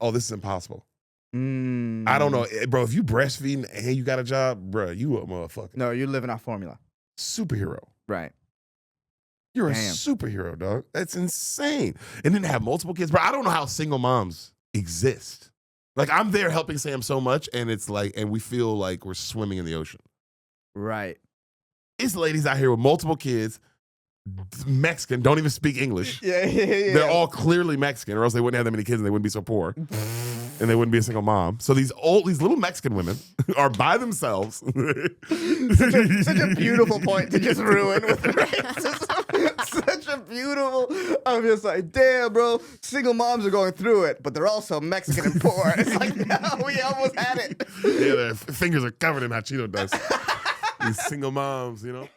oh, this is impossible. Mm. I don't know, bro. If you breastfeeding and you got a job, bro, you a motherfucker. No, you're living off formula. Superhero. Right. You're Damn. a superhero, dog. That's insane. And then to have multiple kids, bro. I don't know how single moms exist. Like, I'm there helping Sam so much, and it's like, and we feel like we're swimming in the ocean. Right. It's ladies out here with multiple kids, Mexican, don't even speak English. Yeah. They're all clearly Mexican, or else they wouldn't have that many kids and they wouldn't be so poor. And they wouldn't be a single mom. So these little Mexican women are by themselves. such a beautiful point to just ruin with racism. Such a beautiful. I'm just like, damn, bro. Single moms are going through it, but they're also Mexican and poor. It's like, no, we almost had it. Yeah, their fingers are covered in Hachito dust. These single moms, you know.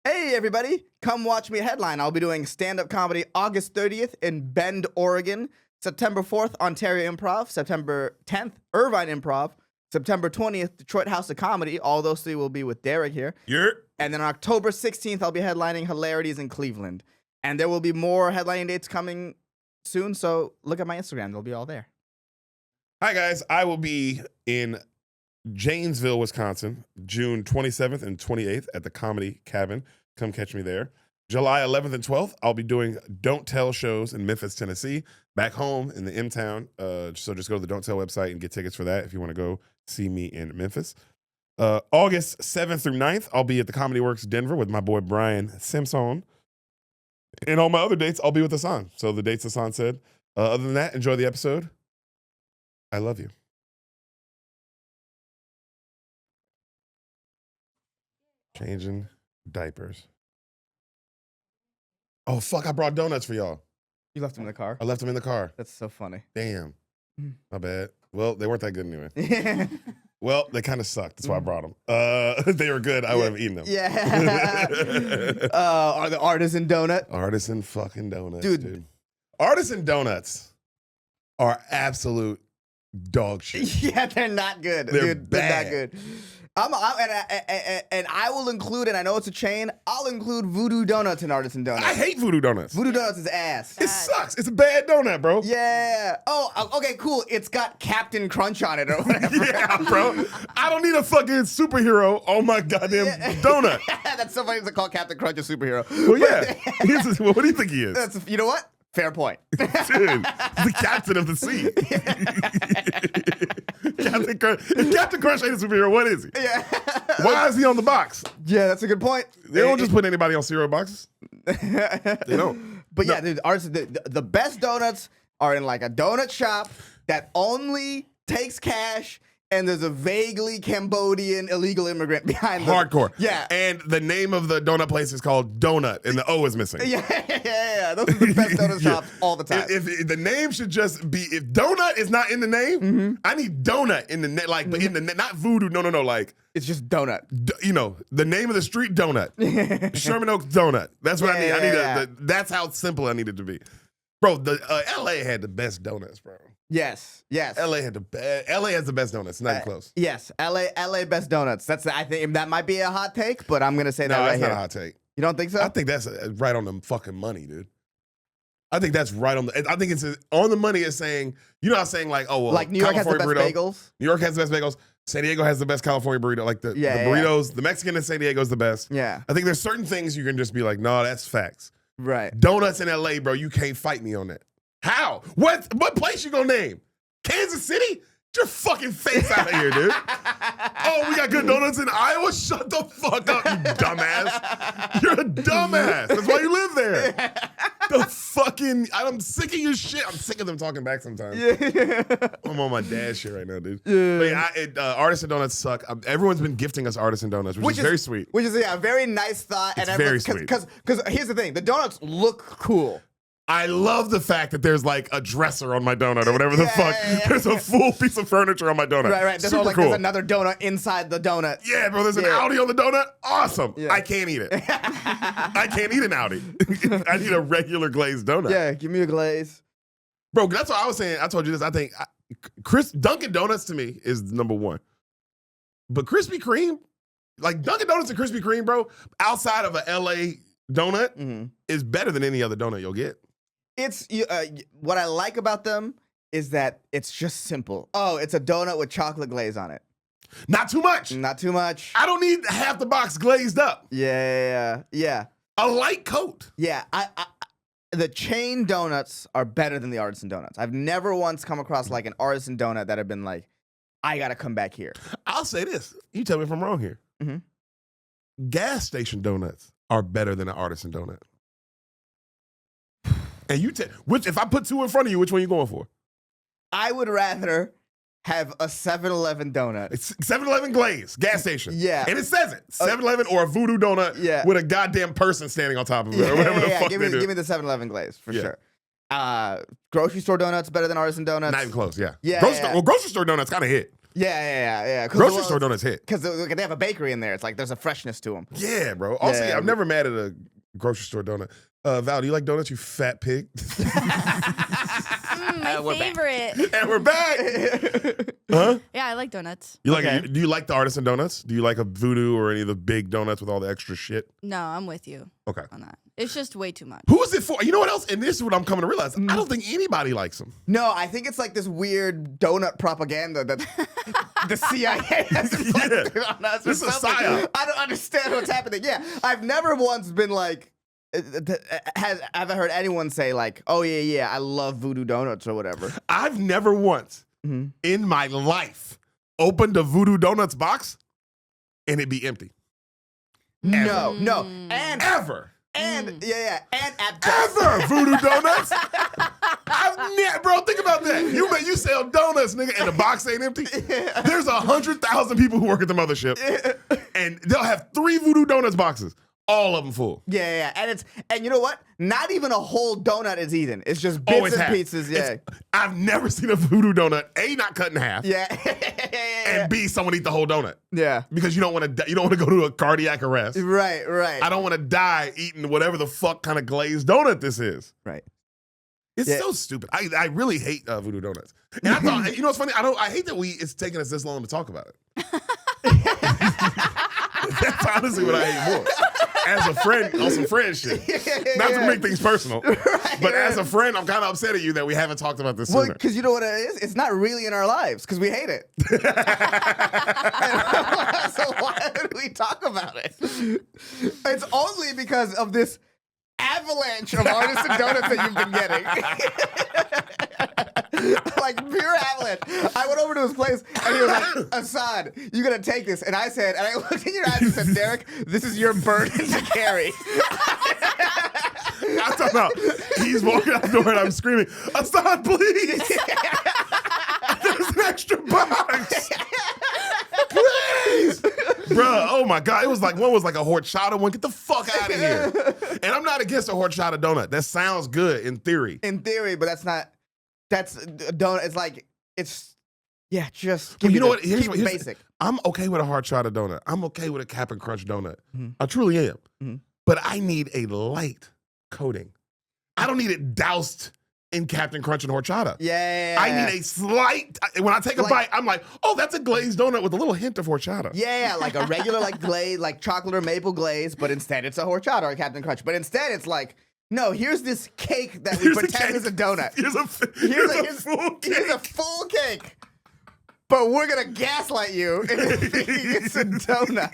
Hey, everybody. Come watch me headline. I'll be doing stand-up comedy August 30th in Bend, Oregon. September 4th, Ontario Improv. September 10th, Irvine Improv. September 20th, Detroit House of Comedy. All those three will be with Deric here. Yeah. And then October 16th, I'll be headlining Hilarities in Cleveland. And there will be more headlining dates coming soon, so look at my Instagram. They'll be all there. Hi, guys. I will be in Janesville, Wisconsin, June 27th and 28th at the Comedy Cabin. Come catch me there. July 11th and 12th, I'll be doing Don't Tell shows in Memphis, Tennessee. Back home in the M-Town. So just go to the Don't Tell website and get tickets for that if you want to go see me in Memphis. August 7th through 9th, I'll be at the Comedy Works Denver with my boy Brian Simpson. And all my other dates, I'll be with Ehsan. So the dates Ehsan said. Other than that, enjoy the episode. I love you. Changing diapers. Oh, fuck, I brought donuts for y'all. You left them in the car? I left them in the car. That's so funny. Damn. My bad. Well, they weren't that good anyway. Well, they kind of sucked. That's why I brought them. If they were good, I would have eaten them. Yeah. Are the Artisan donut? Artisan fucking donuts, dude. Artisan donuts are absolute dog shit. Yeah, they're not good, They're dude. bad. They're not good. And I will include, and I know it's a chain, I'll include Voodoo Donuts in Artisan Donuts. I hate Voodoo Donuts. Voodoo Donuts is ass. It sucks. It's a bad donut, bro. Yeah. Oh, okay, cool. It's got Captain Crunch on it or whatever. Yeah, bro. I don't need a fucking superhero on my goddamn donut. That's so funny to call Captain Crunch a superhero. Well, yeah. What do you think he is? You know what? Fair point. Dude, the captain of the sea. Captain Crunch. If Captain Crunch ain't a superhero, what is he? Yeah. Why is he on the box? Yeah, that's a good point. They don't just put anybody on cereal boxes. They don't. But yeah, dude, the best donuts are in like a donut shop that only takes cash, and there's a vaguely Cambodian illegal immigrant behind them. Hardcore. Yeah. And the name of the donut place is called Donut, and the O is missing. Yeah. Those are the best donut shops all the time. If the name should just be, if donut is not in the name, I need donut in the name, like, but in the not voodoo. No. Like, it's just donut. The name of the street, Donut. Sherman Oaks Donut. That's what I need. Yeah. That's how simple I need it to be. Bro, LA had the best donuts, bro. Yes. LA had the best. LA has the best donuts. Not even close. Yes, LA best donuts. I think that might be a hot take, but I'm gonna say that No, right that's here. not a hot take. You don't think so? I think that's right on the fucking money, dude. I think that's right on the. I think it's on the money. Is saying, you know, I'm saying like, oh well, like New York has the best bagels. New York has the best bagels. San Diego has the best California burrito. Like the burritos, the Mexican in San Diego is the best. Yeah. I think there's certain things you can just be like, no, that's facts. Right. Donuts in LA, bro, you can't fight me on that. How? What place you gonna name? Kansas City? Get your fucking face out of here, dude. Oh, we got good donuts in Iowa? Shut the fuck up, you dumbass. You're a dumbass. That's why you live there. The fucking, I'm sick of your shit. I'm sick of them talking back sometimes. Yeah. I'm on my dad shit right now, dude. Yeah. But Artisan donuts suck. Everyone's been gifting us Artisan donuts, which is very sweet. Which is a very nice thought. It's very sweet. Because here's the thing. The donuts look cool. I love the fact that there's like a dresser on my donut or whatever the fuck. Yeah. There's a full piece of furniture on my donut. Right. There's Super cool. There's another donut inside the donut. Yeah, bro, there's an Audi on the donut. Awesome. Yeah. I can't eat it. I can't eat an Audi. I need a regular glazed donut. Yeah, give me a glaze. Bro, that's what I was saying. I told you this. I think Dunkin' Donuts to me is number one. But Krispy Kreme, like Dunkin' Donuts and Krispy Kreme, bro, outside of a LA donut is better than any other donut you'll get. It's what I like about them is that it's just simple. Oh, it's a donut with chocolate glaze on it. Not too much. Not too much. I don't need half the box glazed up. Yeah. A light coat. Yeah, the chain donuts are better than the artisan donuts. I've never once come across like an artisan donut that have been like, I gotta come back here. I'll say this. You tell me if I'm wrong here. Gas station donuts are better than an artisan donut. And you which if I put two in front of you, which one are you going for? I would rather have a 7-Eleven donut. It's 7-Eleven glaze, gas station. Yeah. And it says it. 7-Eleven or a voodoo donut with a goddamn person standing on top of it or whatever the fuck give they do. me the 7-Eleven glaze for sure. Grocery store donuts better than artisan donuts. Not even close, yeah. Yeah. Well, grocery store donuts kind of hit. Yeah. Grocery store donuts hit. Because they have a bakery in there. It's like there's a freshness to them. Yeah, bro. Also, I'm never mad at a grocery store donut. Val, do you like donuts, you fat pig? My favorite. And we're back. Huh? Yeah, I like donuts. You like? Do you like the artisan donuts? Do you like a voodoo or any of the big donuts with all the extra shit? No, I'm with you. Okay. On that. It's just way too much. Who is it for? You know what else? And this is what I'm coming to realize. I don't think anybody likes them. No, I think it's like this weird donut propaganda that the CIA has inflicted on us. This is a psyop. I don't understand what's happening. Yeah, I've never once been like, have I heard anyone say like, oh yeah, I love voodoo donuts or whatever. I've never once in my life opened a voodoo donuts box and it be empty. Ever. No, and ever. And and at ever voodoo donuts. Bro, think about that. You sell donuts, nigga, and the box ain't empty. There's 100,000 people who work at the mothership, and they'll have 3 voodoo donuts boxes. All of them full. Yeah. And you know what? Not even a whole donut is eaten. It's just bits and pieces. Yeah. I've never seen a voodoo donut A, not cut in half. Yeah. And B, someone eat the whole donut. Yeah. Because you don't want to go to a cardiac arrest. Right. I don't want to die eating whatever the fuck kind of glazed donut this is. Right. It's so stupid. I really hate voodoo donuts. And I thought, you know what's funny? I hate that it's taken us this long to talk about it. That's honestly what I hate more. As a friend, on some friend shit. Not to make things personal, but as a friend, I'm kind of upset at you that we haven't talked about this sooner. Well, because you know what it is? It's not really in our lives because we hate it. So why would we talk about it? It's only because of this avalanche of artisan donuts that you've been getting. Like pure avalanche. I went over to his place and he was like, Ehsan, you gotta take this. And I looked in your eyes and said, Deric, this is your burden to carry. I'm talking about, he's walking out the door and I'm screaming, Ehsan, please. There's an extra box. Please. Bruh, oh my God. It was like, one was like a horchata one. Get the fuck out of here. And I'm not against a horchata donut. That sounds good in theory. In theory, but that's a donut. It's like, just well, you know what? Here's basic. I'm okay with a horchata donut. I'm okay with a Cap and Crunch donut. I truly am. But I need a light coating. I don't need it doused in Captain Crunch and horchata. Yeah. I need a slight, when I take a bite, I'm like, oh, that's a glazed donut with a little hint of horchata. Yeah, like a regular like glaze, like chocolate or maple glaze, but instead it's a horchata or a Captain Crunch. But instead it's like, no, here's this cake that we pretend is a donut. Here's a full cake. Here's a full cake. But we're gonna gaslight you into thinking it's a donut.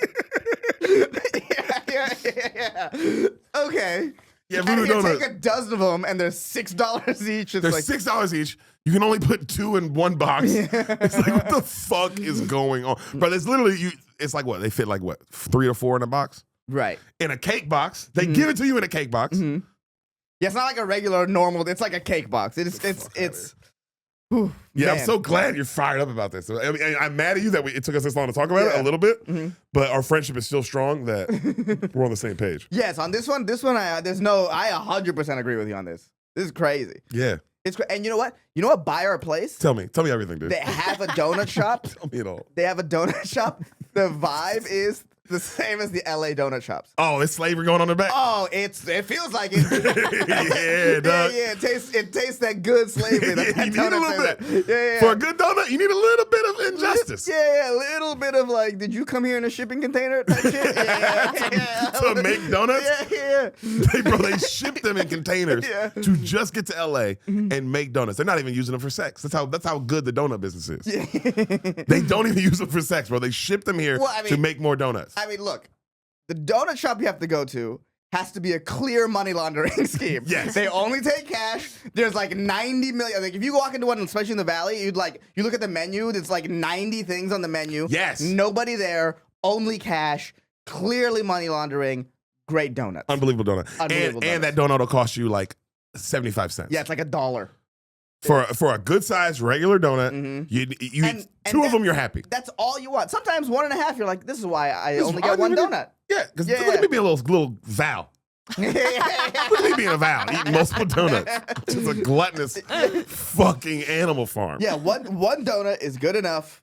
Yeah. Okay. Yeah, voodoo donuts. Take a dozen of them, and they're $6 each. They're like $6 each. You can only put 2 in one box. Yeah. It's like, what the fuck is going on? But it's literally it's like what? They fit like what? 3 or 4 in a box? Right. In a cake box. They give it to you in a cake box. Yeah, it's not like a regular normal. It's like a cake box. It's. Whew, yeah, man. I'm so glad you're fired up about this. I mean, I'm mad at you that it took us this long to talk about it a little bit, but our friendship is still strong that we're on the same page. Yes, on this one, I 100% agree with you on this. This is crazy. Yeah. And you know what? You know what? By our place. Tell me everything, dude. They have a donut shop. Tell me it all. They have a donut shop. The vibe is The same as the LA donut shops. Oh, it's slavery going on the back. Oh, it feels like it. Yeah, dog. Yeah. It tastes that good slavery. That You need a donut little tastes bit. like. Yeah. For a good donut, you need a little bit of injustice. Yeah, a little bit of like, did you come here in a shipping container type shit? Yeah. To make donuts? Yeah. They ship them in containers Yeah. to just get to LA and make donuts. They're not even using them for sex. That's how good the donut business is. They don't even use them for sex, bro. They ship them here to make more donuts. I mean, look, the donut shop you have to go to has to be a clear money laundering scheme. Yes. They only take cash. There's like 90 million. Like if you walk into one, especially in the Valley, you look at the menu, there's like 90 things on the menu. Yes. Nobody there, only cash, clearly money laundering, great donuts. Unbelievable donut. And that donut will cost you like 75 cents. Yeah, it's like $1. For a good sized regular donut, you eat two of them, you're happy. That's all you want. Sometimes 1.5, you're like, this is why I only I get one didn't donut. Yeah, because look at me being a little Val. Look at me being a Val, eating multiple donuts. It's a gluttonous fucking animal farm. Yeah, one donut is good enough.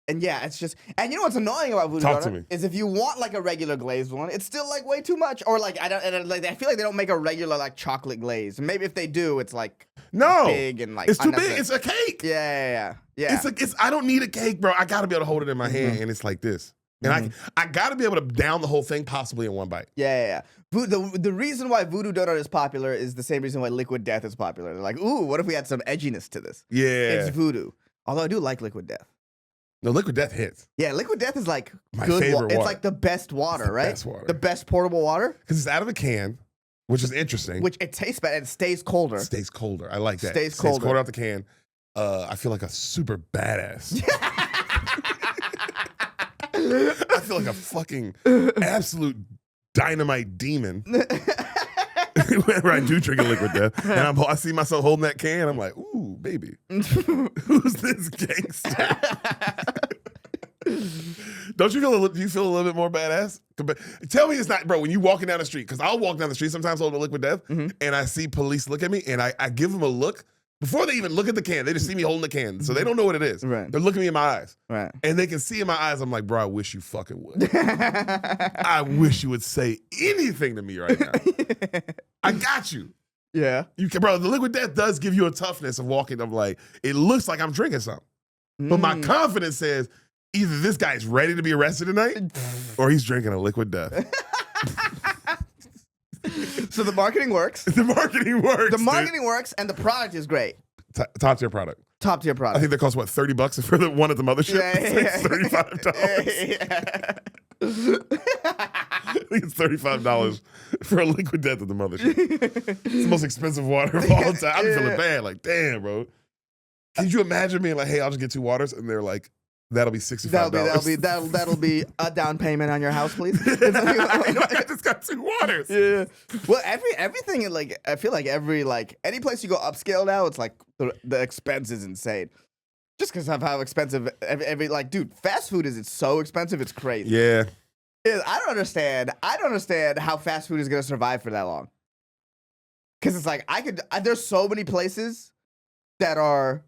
And yeah, it's just, and you know what's annoying about voodoo Talk to donut me. is if you want like a regular glazed one, it's still like way too much. Or like I feel like they don't make a regular like chocolate glaze. Maybe if they do, it's like big and like it's too big. It's a cake. Yeah. It's I don't need a cake, bro. I gotta be able to hold it in my hand, and it's like this. And I gotta be able to down the whole thing possibly in one bite. Yeah. The reason why voodoo donut is popular is the same reason why liquid death is popular. They're like, ooh, what if we had some edginess to this? Yeah. It's voodoo. Although I do like liquid death. No, liquid death hits. Yeah, liquid death is like My good favorite water. It's water. like the best water, right? Best water. The best portable water. Because it's out of a can, which is interesting. Which it tastes better and it stays colder. It stays colder. I like that. Stays colder. out the can. I feel like a super badass. I feel like a fucking absolute dynamite demon. Whenever I do drink a liquid death, and I see myself holding that can, I'm like, ooh, baby, who's this gangster? Do you feel a little bit more badass? Tell me it's not, bro, when you walking down the street, because I'll walk down the street sometimes holding a liquid death, and I see police look at me, and I give them a look. Before they even look at the can, they just see me holding the can, so they don't know what it is. Right. They're looking me in my eyes. Right. And they can see in my eyes, I'm like, bro, I wish you fucking would. I wish you would say anything to me right now. I got you. Yeah. Bro, the liquid death does give you a toughness of walking. I'm like, it looks like I'm drinking something. But my confidence says either this guy's ready to be arrested tonight or he's drinking a liquid death. So the marketing works. The marketing works. The marketing works and the product is great. Top tier product. Top tier product. I think that costs, what, $30 for the one at the mothership? Yeah. $35. I think it's $35 for a liquid death at the mothership. It's the most expensive water of all time. I'm feeling bad. Like, damn, bro. Could you imagine being like, hey, I'll just get 2 waters? And they're like, that'll be $65. That'll be a down payment on your house, please. I just got 2 waters. Yeah. Well, everything like I feel like any place you go upscale now, it's like the expense is insane. Just because of how expensive dude, fast food it's so expensive, it's crazy. Yeah. I don't understand how fast food is gonna survive for that long. Because it's like there's so many places that are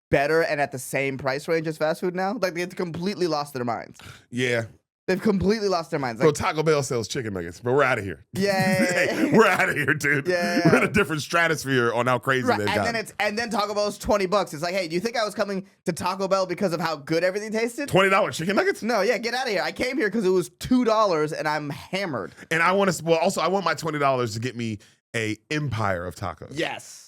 better and at the same price range as fast food now. Like they've completely lost their minds. Yeah. They've completely lost their minds. Bro, Like, Taco Bell sells chicken nuggets, but we're out of here. Yeah. Hey, we're out of here, dude. Yeah. We're in a different stratosphere on how crazy right, they've gotten. and then Taco Bell's $20. It's like, hey, do you think I was coming to Taco Bell because of how good everything tasted? $20 chicken nuggets? No, yeah, get out of here. I came here because it was $2 and I'm hammered. And I want my $20 to get me a empire of tacos. Yes.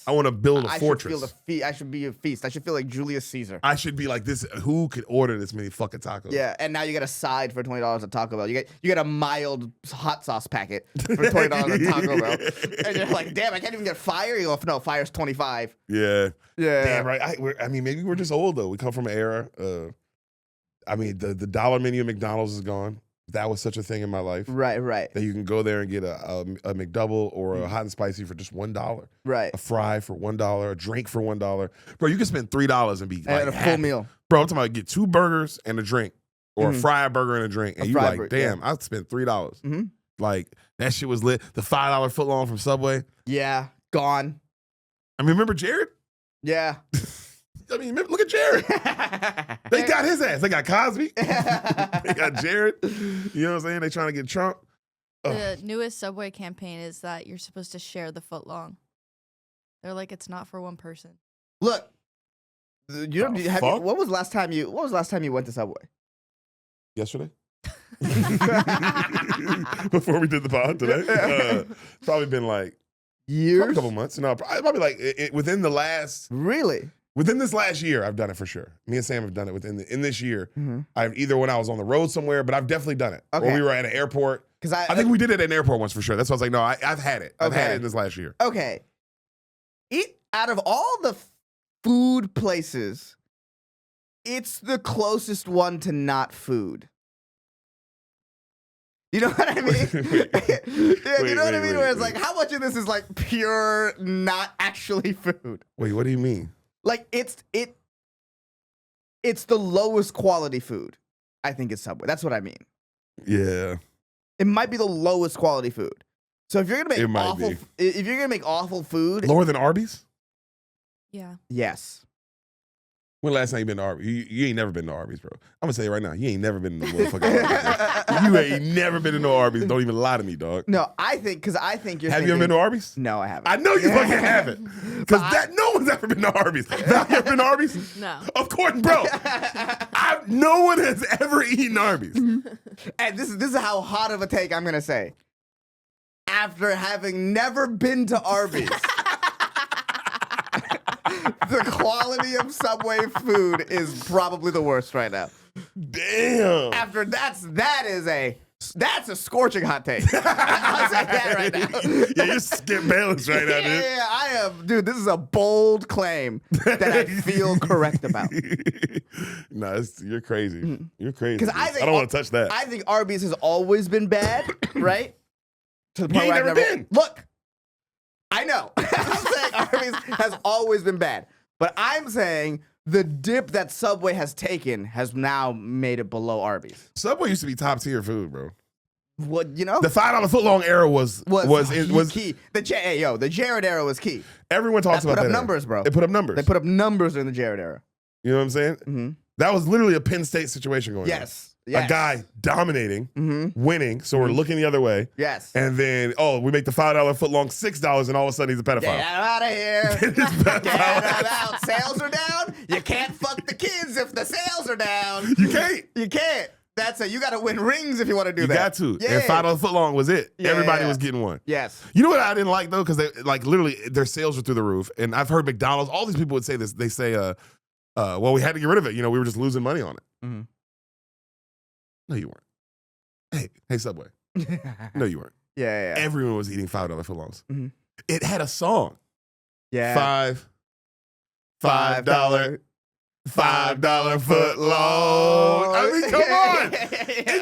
I want to build a fortress. I should be a feast. I should feel like Julius Caesar. I should be like this. Who could order this many fucking tacos? Yeah, and now you get a side for $20 at Taco Bell. You get a mild hot sauce packet for $20 at Taco Bell. And you're like, damn, I can't even get fire. You go, no, fire's $25. Yeah. Yeah. Damn right. Maybe we're just old though. We come from an era. The dollar menu at McDonald's is gone. That was such a thing in my life. Right. That you can go there and get a McDouble or a hot and spicy for just $1. Right. A fry for $1. A drink for $1. Bro, you can spend $3 and be like And a full meal. Bro, I'm talking about get 2 burgers and a drink, or a fried burger and a drink, and you like, damn, I spent $3. Mm-hmm. Like that shit was lit. The $5 footlong from Subway. Yeah. Gone. I mean, remember Jared? Yeah. I mean, look at Jared. They got his ass. They got Cosby. They got Jared. You know what I'm saying? They trying to get Trump. The newest Subway campaign is that you're supposed to share the foot long. They're like, it's not for one person. Look, fuck? what was last time you went to Subway? Yesterday. Before we did the pod today. Probably been like Years? a couple months. No, probably like within the last. Really? Within this last year, I've done it for sure. Me and Sam have done it in this year. Mm-hmm. I've either when I was on the road somewhere, but I've definitely done it. Okay. Or we were at an airport. Because I think we did it at an airport once for sure. That's why I was like, no, I've had it. I've had it in this last year. Okay. Out of all the food places, it's the closest one to not food. You know what I mean? You know what I mean? Where it's like, how much of this is like pure, not actually food? Wait, what do you mean? Like it's the lowest quality food. I think it's Subway. That's what I mean. Yeah. It might be the lowest quality food. So if you're gonna It make might awful, be. if you're gonna make awful food, Lower than Arby's? Yeah. yes. When last time you been to Arby's? You ain't never been to Arby's, bro. I'm gonna tell you right now, you ain't never been to no motherfucking Arby's. Bro. You ain't never been to no Arby's. Don't even lie to me, dog. No, I think you're. Have thinking, you ever been to Arby's? No, I haven't. I know you fucking haven't. Because no one's ever been to Arby's. Have you ever been to Arby's? No. Of course, bro. No one has ever eaten Arby's. And this is how hot of a take I'm gonna say. After having never been to Arby's, the quality of Subway food is probably the worst right now. Damn. After that's a scorching hot take. I'll say that right now. Yeah, you're Skip Bayless right now, dude. Yeah, I am, dude. This is a bold claim that I feel correct about. No, you're crazy. You're crazy. Because I don't want to touch that. I think Arby's has always been bad, right? To the You point ain't where I've never been. Look, I know. I'm saying Arby's has always been bad, but I'm saying the dip that Subway has taken has now made it below Arby's. Subway used to be top tier food, bro. What you know? The $5 footlong era was key. The Jared era was key. Everyone talks about Put that up era. numbers, bro. They put up numbers. They put up numbers during the Jared era. You know what I'm saying? Mm-hmm. That was literally a Penn State situation going on. Yes. A guy dominating, winning, so we're looking the other way. Yes. And then, we make the $5 footlong $6, and all of a sudden he's a pedophile. Get out of here. Get his pedophile Get ass. out. Sales are down. You can't fuck the kids if the sales are down. You can't. You can't. That's it. You got to win rings if you want to do You that. got to. Yeah. And $5 footlong was it. Yeah, Everybody yeah. was getting one. Yes. You know what I didn't like though? Because they literally their sales were through the roof. And I've heard McDonald's, all these people would say this. They say, well, we had to get rid of it. We were just losing money on it. Mm-hmm. No, you weren't. Hey, Subway. No, you weren't. Yeah. Everyone was eating $5 footlongs. Mhm. It had a song. Yeah. $5 footlong. I mean, come on.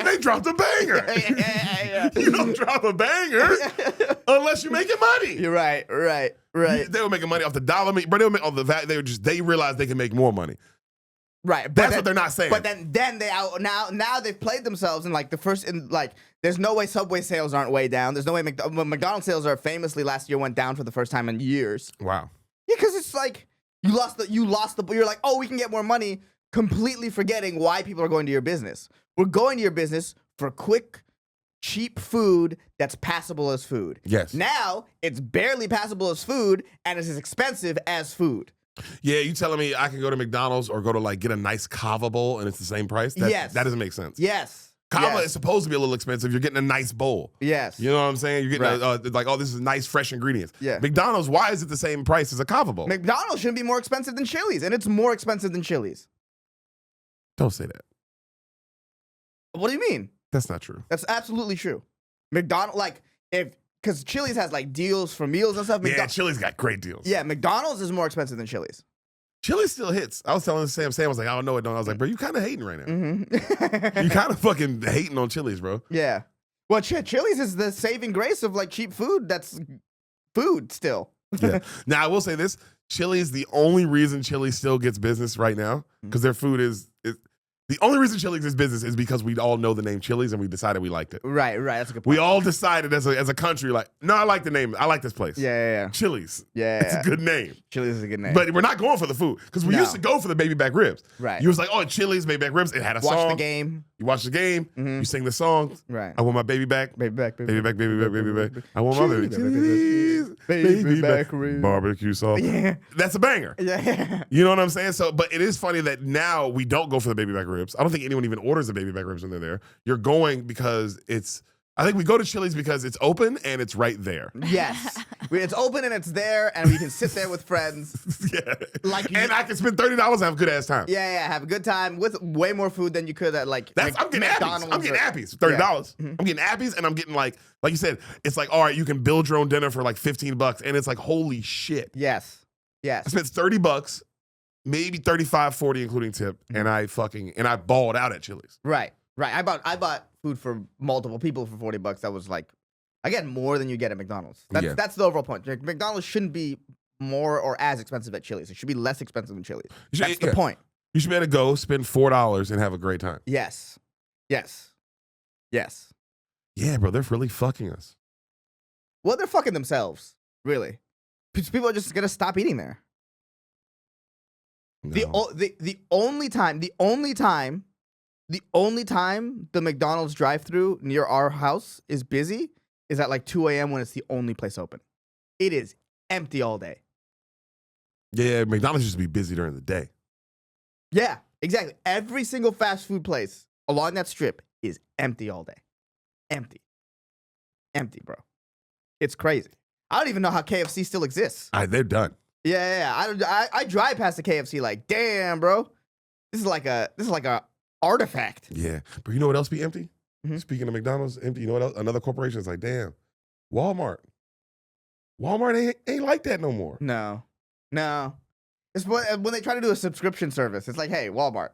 They dropped a banger. Yeah. You don't drop a banger unless you're making money. You're right. They were making money off the dollar meat, but they were making off the VAT. They realized they can make more money. Right. That's what they're not saying. But then they now they've played themselves in there's no way Subway sales aren't way down. There's no way McDonald's sales are famously last year went down for the first time in years. Wow. Yeah, because it's like you lost the you're like, oh, we can get more money, completely forgetting why people are going to your business. We're going to your business for quick, cheap food that's passable as food. Yes. Now it's barely passable as food and it's as expensive as food. Yeah, you telling me I can go to McDonald's or go to get a nice Kava bowl and it's the same price? Yes. That doesn't make sense. Yes. Kava Yes. is supposed to be a little expensive. You're getting a nice bowl. Yes. You know what I'm saying? You're getting Right. this is nice, fresh ingredients. Yeah. McDonald's, why is it the same price as a Kava bowl? McDonald's shouldn't be more expensive than Chili's, and it's more expensive than Chili's. Don't say that. What do you mean? That's not true. That's absolutely true. McDonald's, because Chili's has deals for meals and stuff. Yeah, Chili's got great deals. Yeah, McDonald's is more expensive than Chili's. Chili still hits. I was telling Sam was like, I don't know it, don't. I was like, bro, you kind of hating right now. Mm-hmm. You kind of fucking hating on Chili's, bro. Yeah. Well, Chili's is the saving grace of cheap food that's food still. Yeah. Now, I will say this. Chili is the only reason Chili still gets business right now because their food is The only reason Chili's is business is because we all know the name Chili's and we decided we liked it. Right. That's a good point. We all decided as a country, like, no, I like the name. I like this place. Yeah. Chili's. Yeah. It's a good name. Chili's is a good name. But we're not going for the food because we used to go for the baby back ribs. Right. You was like, oh, Chili's, baby back ribs. It had a song. Watch the game. You watch the game. You sing the song. Right. I want my baby back. Baby back. Baby back, baby back, baby back. I want my baby. Chili's. Baby back ribs. Barbecue sauce. Yeah. That's a banger. Yeah. You know what I'm saying? So, but it is funny that now we don't go for the baby back ribs. I don't think anyone even orders the baby back ribs when they're there. You're going because I think we go to Chili's because it's open and it's right there. Yes. It's open and it's there, and we can sit there with friends. Yeah. Like and I can spend $30 and have a good ass time. Yeah, have a good time with way more food than you could at like I'm getting Appies. I'm getting Appies. $30. Yeah. I'm getting Appies and I'm getting like you said, it's like, all right, you can build your own dinner for like $15 and it's like, holy shit. Yes. I spent $30, maybe 35, 40 including tip, and I balled out at Chili's. Right. I bought food for multiple people for $40. That was like, again, more than you get at McDonald's. That's the overall point. McDonald's shouldn't be more or as expensive at Chili's. It should be less expensive than Chili's. That's the point. You should be able to go spend $4 and have a great time. Yes. Yeah, bro, they're really fucking us. Well, they're fucking themselves, really. People are just gonna stop eating there. No. The only time the McDonald's drive-thru near our house is busy is at like 2 a.m. when it's the only place open. It is empty all day. Yeah, McDonald's used to be busy during the day. Yeah, exactly. Every single fast food place along that strip is empty all day. Empty, bro. It's crazy. I don't even know how KFC still exists. They're done. Yeah. I drive past the KFC like, damn, bro. This is like a artifact. Yeah, but you know what else be empty? Mm-hmm. Speaking of McDonald's, empty. You know what else? Another corporation is like, damn, Walmart ain't like that no more. No. It's when they try to do a subscription service. It's like, hey, Walmart,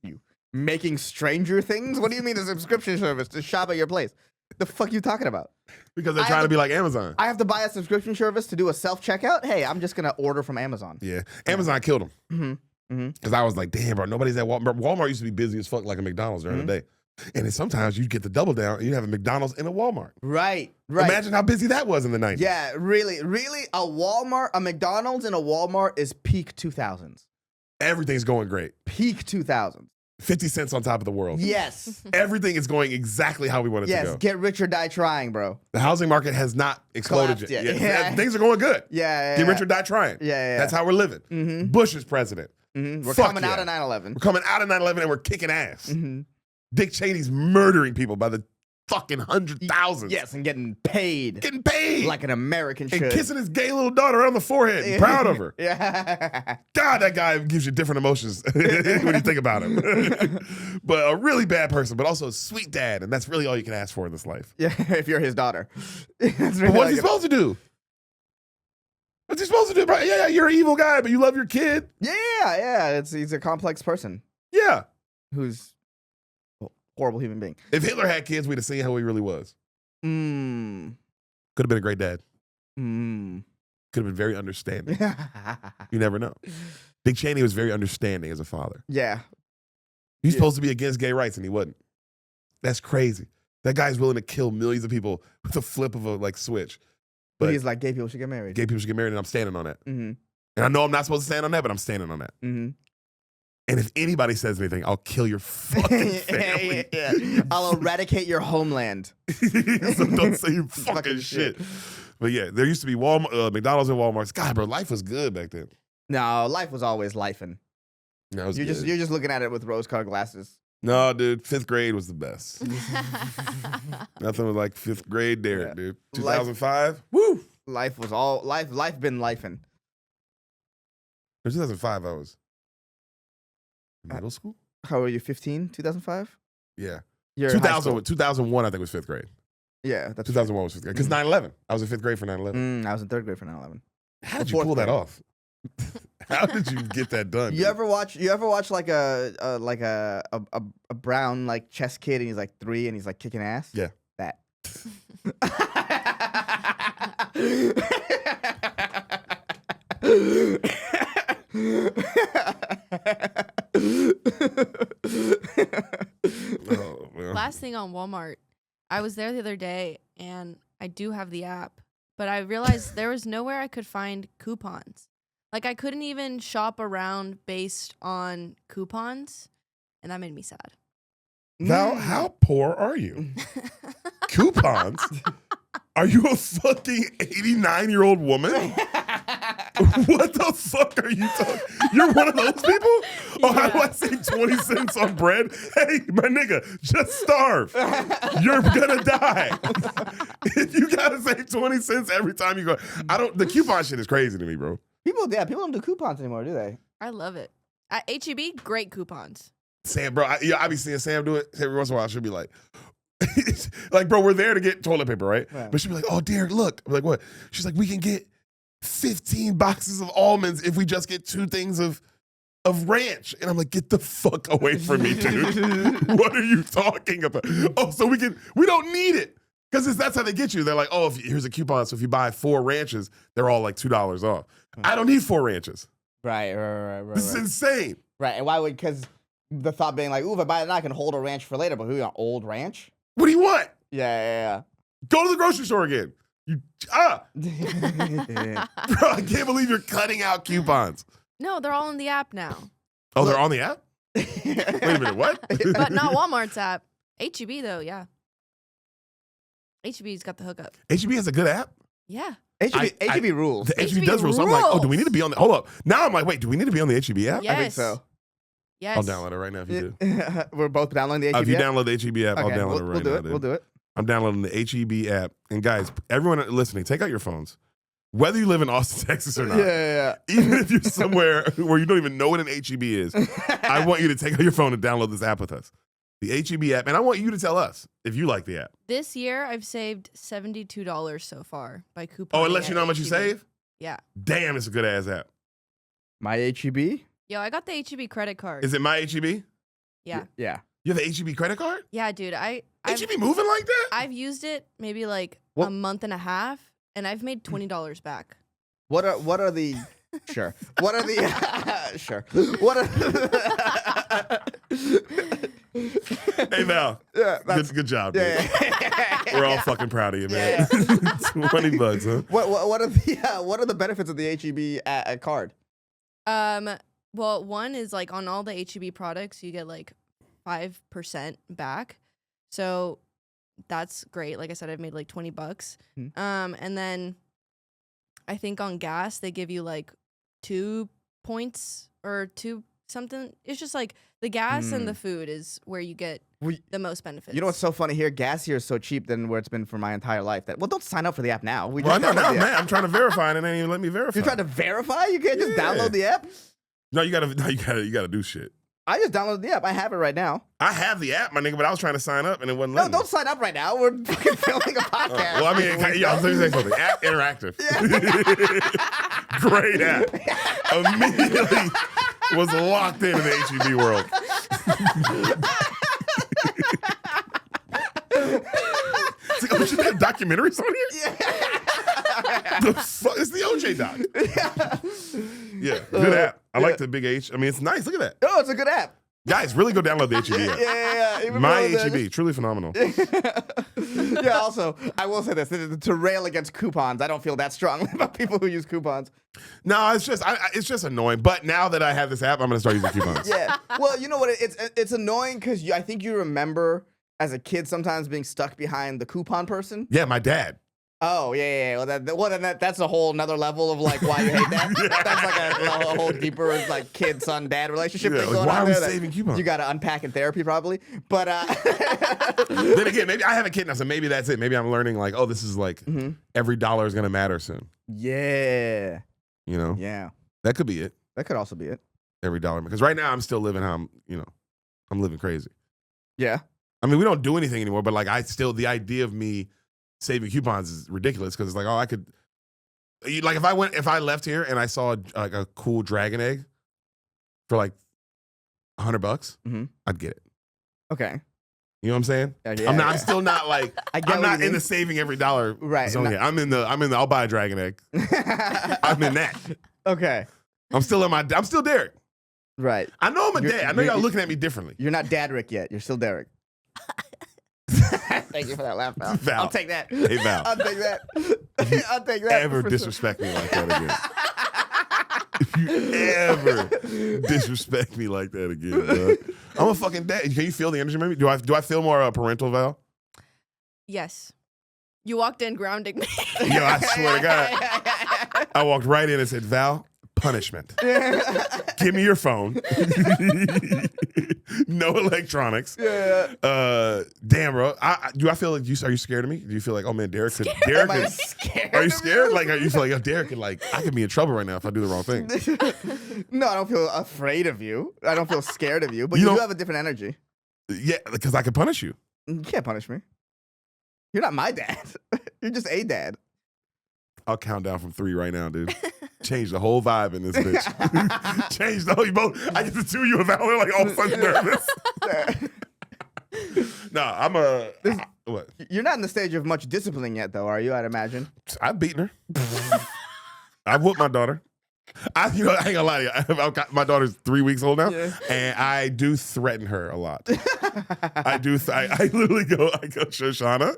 you making Stranger Things? What do you mean a subscription service to shop at your place? The fuck you talking about? Because they're trying to be like Amazon. I have to buy a subscription service to do a self-checkout? Hey, I'm just going to order from Amazon. Yeah. Amazon killed them. Because I was like, damn, bro, nobody's at Walmart. Walmart used to be busy as fuck like a McDonald's during the day. And then sometimes you get the double down and you have a McDonald's and a Walmart. Right. Imagine how busy that was in the 90s. Yeah, really. A McDonald's and a Walmart is peak 2000s. Everything's going great. Peak 2000s. 50 cents on top of the world. Yes. Everything is going exactly how we want it to go. Yes, get rich or die trying, bro. The housing market has not exploded Collapsed yet. yet. Yeah. Things are going good. Yeah. Get rich or die trying. Yeah. That's how we're living. Bush is president. We're Fuck coming out yeah. of 9/11. We're coming out of 9/11 and we're kicking ass. Dick Cheney's murdering people by the fucking 100,000s. Yes, and getting paid. Getting paid. Like an American should. And kissing his gay little daughter on the forehead. Proud of her. Yeah. God, that guy gives you different emotions when you think about him. But a really bad person, but also a sweet dad. And that's really all you can ask for in this life. Yeah, if you're his daughter. But what's he supposed to do? What's he supposed to do? Yeah, you're an evil guy, but you love your kid. Yeah. He's a complex person Yeah. who's a horrible human being. If Hitler had kids, we'd have seen how he really was. Could have been a great dad. Could have been very understanding. You never know. Dick Cheney was very understanding as a father. Yeah. He's supposed to be against gay rights, and he wasn't. That's crazy. That guy's willing to kill millions of people with a flip of a switch. But he's like, gay people should get married. Gay people should get married, and I'm standing on that. And I know I'm not supposed to stand on that, but I'm standing on that. And if anybody says anything, I'll kill your fucking family. I'll eradicate your homeland. So don't say you fucking shit. But yeah, there used to be McDonald's and Walmart's. God, bro, life was good back then. No, life was always lifing. No, you're just looking at it with rose-colored glasses. No, dude, 5th grade was the best. Nothing was like 5th grade Derek, dude. 2005, woo. Life been lifing. In 2005, I was middle school. How were you? 15? 2005? Yeah. 2001, I think was 5th grade. Yeah, that's 2001 was 5th grade. Because 9/11, I was in 5th grade for 9/11. I was in 3rd grade for 9/11. How did you pull that off? How did you get that done? You ever watch like a brown like chess kid and he's like 3 and he's like kicking ass? Yeah. That. shopping on Walmart. I was there the other day, and I do have the app, but I realized there was nowhere I could find coupons. Like, I couldn't even shop around based on coupons, and that made me sad. Val, how poor are you? Coupons? Are you a fucking 89-year-old woman? What the fuck are you talking? You're one of those people? Oh, how do I save 20 cents on bread? Hey, my nigga, just starve. You're gonna die. If you gotta save 20 cents every time you go. The coupon shit is crazy to me, bro. People don't do coupons anymore, do they? I love it. At H-E-B, great coupons. Sam, bro, I be seeing Sam do it every once in a while. She'll be like, like, bro, we're there to get toilet paper, right? But she'll be like, oh, Derek, look. I'm like, what? She's like, we can get 15 boxes of almonds if we just get 2 things of ranch. And I'm like, get the fuck away from me, dude. What are you talking about? Oh, so we don't need it. Because that's how they get you. They're like, oh, here's a coupon. So if you buy 4 ranches, they're all like $2 off. I don't need 4 ranches. Right. This is insane. Right, and why would, because the thought being like, ooh, if I buy it now, I can hold a ranch for later, but who want old ranch? What do you want? Yeah. Go to the grocery store again. Bro, I can't believe you're cutting out coupons. No, they're all in the app now. Oh, they're on the app? Wait a minute, what? But not Walmart's app. H-E-B, though, yeah. H-E-B's got the hookup. H-E-B has a good app? Yeah. H-E-B rules. The H-E-B does rules. So I'm like, oh, do we need to be on the, hold up. Now I'm like, wait, do we need to be on the H-E-B app? Yes. I think so. Yes. I'll download it right now if you do. We're both downloading the H-E-B If you app? download the H-E-B app, I'll download it right now. We'll do it. I'm downloading the H-E-B app. And guys, everyone listening, take out your phones. Whether you live in Austin, Texas or not. Yeah. Even if you're somewhere where you don't even know what an H-E-B is, I want you to take out your phone and download this app with us. The H-E-B app. And I want you to tell us if you like the app. This year, I've saved $72 so far by couponing. Oh, it lets you know how much you H-E-B. save? Yeah. Damn, it's a good ass app. My H-E-B? Yo, I got the H-E-B credit card. Is it my H-E-B? Yeah. Yeah. You have the H-E-B credit card? Yeah, dude. H-E-B moving like that? I've used it maybe like What? a month and a half, and I've made $20 back. What are the sure? What are the sure? What are Hey, Val. Yeah, Good job, dude. yeah. We're all fucking proud of you, man. Yeah. $20, huh? What are the benefits of the H-E-B card? Well, one is like on all the H-E-B products, you get like 5% back. So that's great. Like I said, I've made like $20. And then I think on gas, they give you like 2 points or 2 something. It's just like the gas and the food is where you get the most benefits. You know what's so funny here? Gas here is so cheap than where it's been for my entire life. Well, don't sign up for the app now. Well, I know now, man. I'm trying to verify and it ain't even let me verify. You're trying to verify? You can't just download the app? No, you gotta do shit. I just downloaded the app. I have it right now. I have the app, my nigga, but I was trying to sign up and it wasn't No, letting me. don't sign up right now. We're fucking filming a podcast. Well, I mean, yeah, I'm saying something. App interactive. Great app. Immediately was locked into the H-E-B world. It's like, oh, should they have documentaries on here? Yeah. The fuck? It's the OJ doc. Yeah, good app. I like the big H. I mean, it's nice. Look at that. Oh, it's a good app. Guys, really go download the H-E-B app. Yeah. Even My though H-E-B, truly phenomenal. Yeah, also, I will say this. To rail against coupons, I don't feel that strongly about people who use coupons. No, it's just annoying. But now that I have this app, I'm going to start using coupons. Yeah. Well, you know what? It's annoying because I think you remember as a kid sometimes being stuck behind the coupon person. Yeah, my dad. Oh, yeah. Well, then that's a whole nother level of like why you hate that. That's like a whole deeper like kid, son, dad relationship thing going why on are we there. saving coupons? You got to unpack in therapy probably. But then again, maybe I have a kid now, so maybe that's it. Maybe I'm learning like, oh, this is like every dollar is going to matter soon. Yeah. You know? Yeah. That could be it. That could also be it. Every dollar. Because right now I'm still living how I'm living crazy. Yeah. I mean, we don't do anything anymore, but like the idea of me saving coupons is ridiculous because it's like, oh, I could, like if I left here and I saw like a cool dragon egg for like $100, I'd get it. Okay. You know what I'm saying? Yeah, I'm still not like, I'm not in the saving every dollar zone yet. I'm in the, I'll buy a dragon egg. I'm in that. Okay. I'm still Derek. Right. I know I'm a dad. I know y'all looking at me differently. You're not Deric yet. You're still Deric. Thank you for that laugh, Val. Val. I'll take that. Hey, Val. I'll take that. I'll take that. Ever for disrespect me like that again? If you ever disrespect me like that again, bro. I'm a fucking dad. Can you feel the energy, maybe? Do I feel more parental, Val? Yes. You walked in grounding me. Yo, I swear to God. I walked right in and said, Val, punishment. Give me your phone. No electronics. Yeah. Damn, bro. Do I feel like are you scared of me? Do you feel like, oh man, Deric could Am I scared? are you of scared? you? Like, are you feel like, oh, Deric could I could be in trouble right now if I do the wrong thing. No, I don't feel afraid of you. I don't feel scared of you, but You you do don't- have a different energy. Yeah, because I could punish you. You can't punish me. You're not my dad. You're just a dad. I'll count down from 3 right now, dude. Change the whole vibe in this bitch. Change the whole, you both. I get the two of you and Val are like all fucking nervous. Nah, I'm what? You're not in the stage of much disciplining yet, though, are you? I'd imagine. I've beaten her. I've whooped my daughter. I ain't gonna lie to you. I've got, my daughter's 3 weeks old now, Yeah. and I do threaten her a lot. I do. I literally go, Shoshana,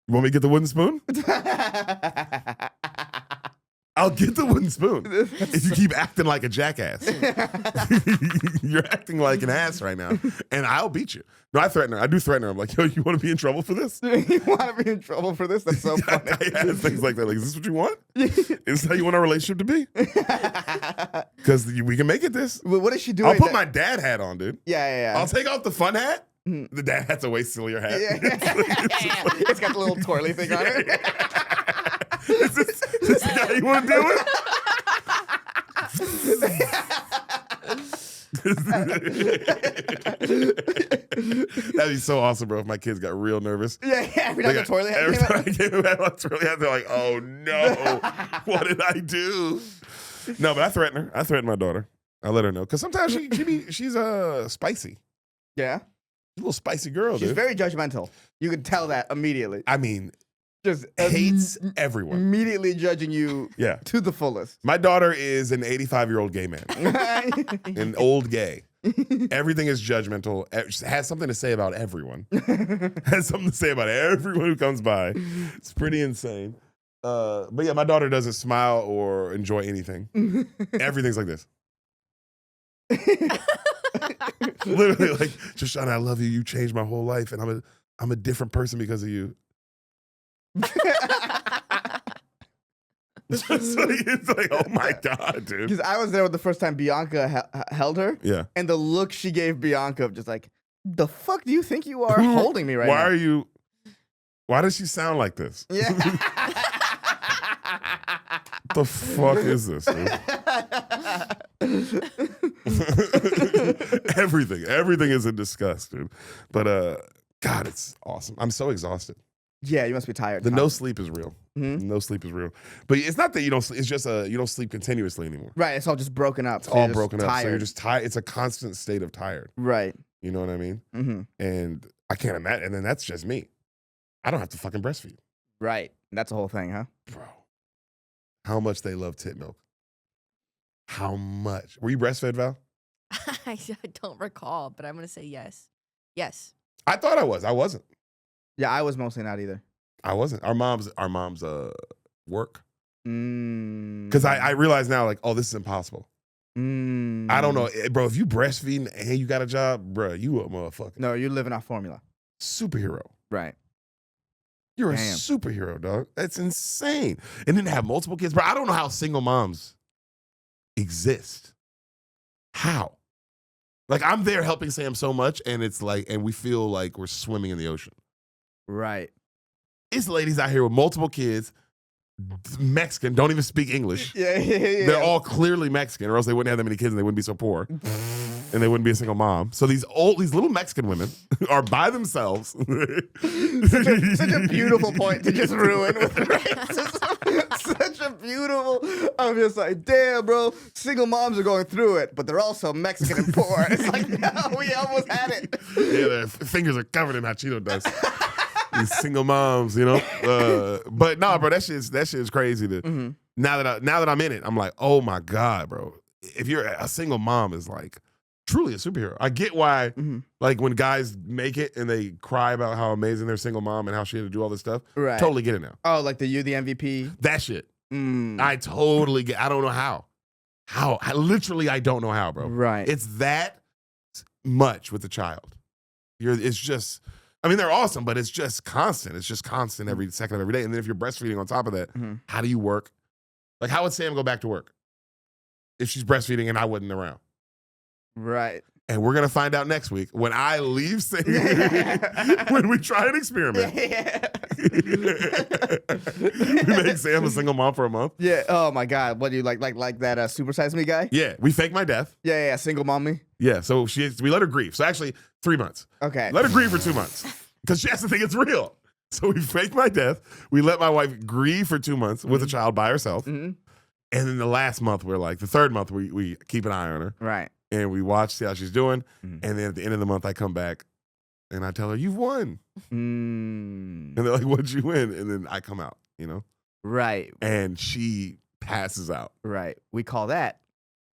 you want me to get the wooden spoon? I'll get the wooden spoon if you keep acting like a jackass. You're acting like an ass right now, and I'll beat you. No, I threaten her. I do threaten her. I'm like, yo, you want to be in trouble for this? You want to be in trouble for this? That's so funny. I ask things like that. Like, is this what you want? Is this how you want our relationship to be? Because we can make it this. Well, what is she doing? I'll put my dad hat on, dude. Yeah. I'll take off the fun hat. The dad hat's a way sillier hat. Yeah. It's got the little twirly thing on it. Is this the guy you want to deal with? That'd be so awesome, bro, if my kids got real nervous. Yeah. Every time the twirly hat Every came time out. I came back on twirly hat, they're like, oh no, what did I do? No, but I threaten her. I threaten my daughter. I let her know. Because sometimes she's spicy. Yeah. She's a little spicy girl, She's dude. very judgmental. You could tell that immediately. I mean, Just hates everyone. immediately judging you Yeah. to the fullest. My daughter is an 85-year-old gay man. An old gay. Everything is judgmental. Has something to say about everyone. Has something to say about everyone who comes by. It's pretty insane. But yeah, my daughter doesn't smile or enjoy anything. Everything's like this. Literally, like, Shoshana, I love you. You changed my whole life, and I'm a different person because of you. It's like, oh my God, dude. Because I was there the first time Bianca held her, Yeah. and the look she gave Bianca of just like, the fuck do you think you are holding me right now? Why does she sound like this? Yeah. The fuck is this, dude? Everything is in disgust, dude. But God, it's awesome. I'm so exhausted. Yeah, you must be tired. The Tom. no sleep is real. Mhm. No sleep is real. But it's not that you don't sleep. It's just you don't sleep continuously anymore. Right, it's all just broken up. It's all broken up. tired. So you're just tired. It's a constant state of tired. Right. You know what I mean? Mm-hmm. And I can't imagine. And then that's just me. I don't have to fucking breastfeed. Right. That's the whole thing, huh? Bro, how much they love tit milk. How much? Were you breastfed, Val? I don't recall, but I'm gonna say yes. Yes. I thought I was. I wasn't. Yeah, I was mostly not either. I wasn't. Our mom's work. Mm. Because I realize now, like, oh, this is impossible. Mm. I don't know. Bro, if you breastfeeding and you got a job, bro, you a motherfucker. No, you're living off formula. Superhero. Right. You're Damn. a superhero, dog. That's insane. And then to have multiple kids. Bro, I don't know how single moms exist. How? Like, I'm there helping Sam so much, and it's like, and we feel like we're swimming in the ocean. Right. It's ladies out here with multiple kids, Mexican, don't even speak English. Yeah. They're all clearly Mexican, or else they wouldn't have that many kids and they wouldn't be so poor. And they wouldn't be a single mom. So these little Mexican women are by themselves. Such a beautiful point to just ruin with racism. Such a beautiful. I'm just like, damn, bro. Single moms are going through it, but they're also Mexican and poor. It's like, no, we almost had it. Yeah, their fingers are covered in Cheeto dust. These single moms, you know. But nah, bro, that shit is crazy. Mm-hmm. Now that I'm in it, I'm like, oh my God, bro. If you're a single mom, is like truly a superhero. I get why, Mhm. like when guys make it and they cry about how amazing their single mom and how she had to do all this stuff. Right. Totally get it now. Oh, like the MVP. That shit. Mm. I totally get. I don't know how. Literally, I don't know how, bro. Right. It's that much with the child. It's just. I mean, they're awesome, but it's just constant. It's just constant every second of every day. And then if you're breastfeeding on top of that, how do you work? Like, how would Sam go back to work if she's breastfeeding and I wasn't around? Right. And we're going to find out next week when I leave Sam, when we try an experiment. We make Sam a single mom for a month. Yeah. Oh my God. What do you like that Super Size Me guy? Yeah. We fake my death. Yeah. Single mommy. Yeah. So we let her grieve. So actually 3 months. Okay. Let her grieve for 2 months because she has to think it's real. So we fake my death. We let my wife grieve for 2 months with a child by herself. Mm-hmm. And then the last month, the third month, we keep an eye on her. Right. And we watch, see how she's doing. And then at the end of the month, I come back and I tell her, "You've won." And they're like, "What'd you win?" And then I come out, Right. And she passes out. Right. We call that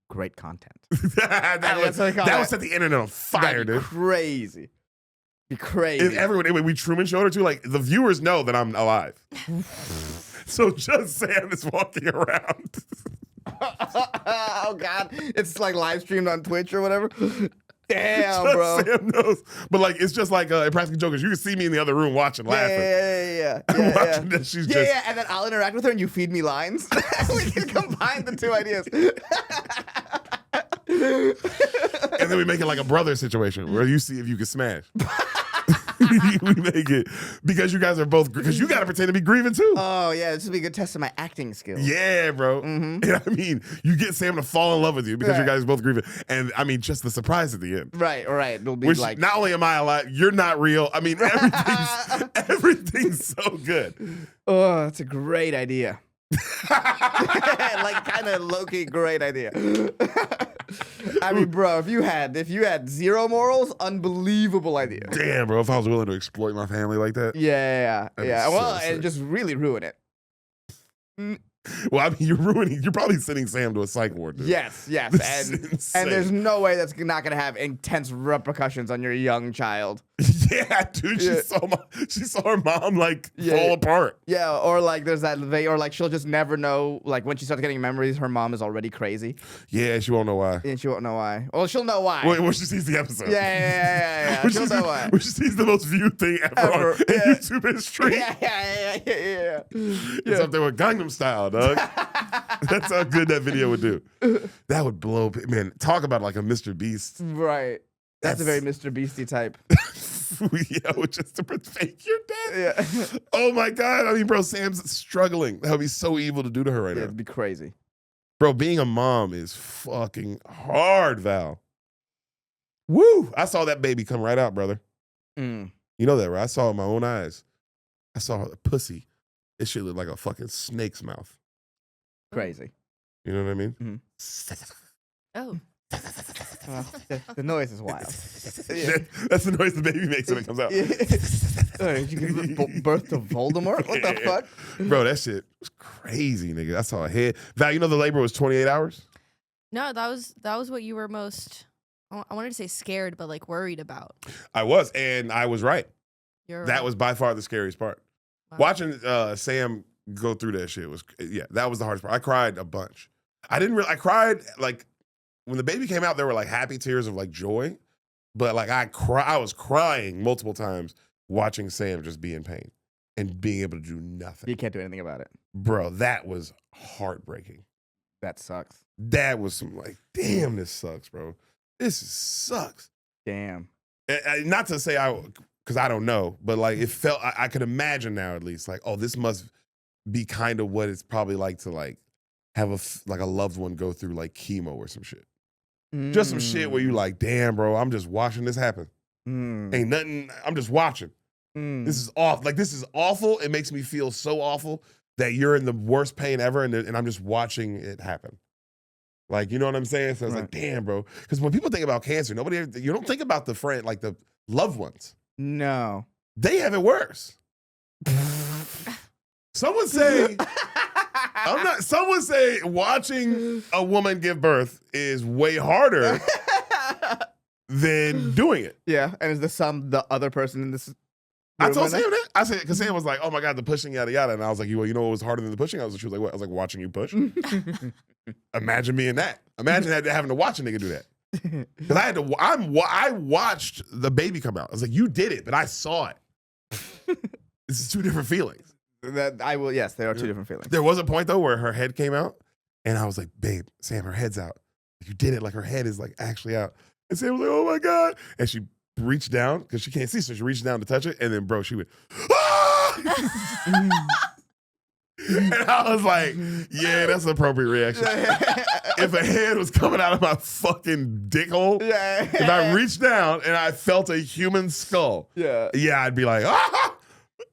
great content. that would set the internet on fire, That'd be dude. Crazy. Be crazy. And everyone, we Truman showed her too. Like the viewers know that I'm alive. So just Sam is walking around. Oh God. It's like live streamed on Twitch or whatever. Damn, Just bro. Sam knows. But like it's just like in Practical Jokers, you can see me in the other room watching, laughing. Yeah. Watching this, she's just Yeah, and then I'll interact with her and you feed me lines. We can combine the two ideas. and then we make it like a brother situation where you see if you can smash. We make it because you guys are both because you got to pretend to be grieving too. Oh yeah, this would be a good test of my acting skills. Yeah, bro. And I mean, you get Sam to fall in love with you because you guys are both grieving, and I mean, just the surprise at the end. Right. It'll be Which like not only am I alive, you're not real. I mean, everything's so good. oh, that's a great idea. Like kind of low-key great idea. I mean, bro, if you had zero morals, unbelievable idea. Damn, bro, if I was willing to exploit my family like that. Yeah. That'd be so Well, sick. and just really ruin it. Well, I mean, you're probably sending Sam to a psych ward, dude. Yes, This is insane. and there's no way that's not gonna have intense repercussions on your young child. Yeah, dude, Yeah. she saw her mom like Yeah. fall apart. Yeah, or like there's that or like she'll just never know. Like when she starts getting memories, her mom is already crazy, Yeah, she won't know why. and she won't know why. Well, she'll know why. When she sees the episode. Yeah. When She'll know why. When she sees the most viewed thing ever on Yeah. YouTube history. Yeah. It's up there with Gangnam Style, dog. That's how good that video would do. That would blow. Man, talk about like a Mr. Beast. Right. That's a very Mr. Beastie type. Yo, just to fake your death. Yeah. Oh my God. I mean, bro, Sam's struggling. That would be so evil to do to her right Yeah, now. it'd be crazy. Bro, being a mom is fucking hard, Val. Woo! I saw that baby come right out, brother. Mm. You know that, right? I saw it with my own eyes. I saw her pussy. This shit looked like a fucking snake's mouth. Crazy. You know what I mean? Oh. Well, the noise is wild. That's the noise the baby makes when it comes out. Did you give birth to Voldemort? What the fuck? Bro, that shit was crazy, nigga. I saw a head. Val, you know the labor was 28 hours? No, that was what you were most. I wanted to say scared, but like worried about. I was, and I was right. You're That right. was by far the scariest part. Wow. Watching Sam go through that shit was, that was the hardest part. I cried a bunch. I cried like when the baby came out, there were like happy tears of like joy, but like I was crying multiple times watching Sam just be in pain and being able to do nothing. You can't do anything about it. Bro, that was heartbreaking. That sucks. That was some like, damn, this sucks, bro. This sucks. Damn. Not to say because I don't know, but like it felt, I could imagine now at least like, oh, this must be kind of what it's probably like to like have a loved one go through like chemo or some shit. Just some shit where you like, damn, bro, I'm just watching this happen. Ain't nothing, I'm just watching. This is awful. Like, this is awful. It makes me feel so awful that you're in the worst pain ever and I'm just watching it happen. Like, you know what I'm saying? So it's like, damn, bro. Because when people think about cancer, you don't think about the friend, like the loved ones. No. They have it worse. Someone say watching a woman give birth is way harder than doing it. Yeah, and is the other person in this? I told room Sam that. I said, because Sam was like, oh my God, the pushing, yada, yada. And I was like, you know what was harder than the pushing? She was like, what? I was like, watching you push. Imagine being that. Imagine having to watch a nigga do that. Because I watched the baby come out. I was like, you did it, but I saw it. This is two different feelings. Yes, there are two different feelings. There was a point though where her head came out, and I was like, babe, Sam, her head's out. You did it. Like her head is like actually out. And Sam was like, oh my God. And she reached down because she can't see, so she reached down to touch it, and then bro, she went, ah! And I was like, yeah, that's an appropriate reaction. If a head was coming out of my fucking dick hole, if I reached down and I felt a human skull, I'd be like, ah!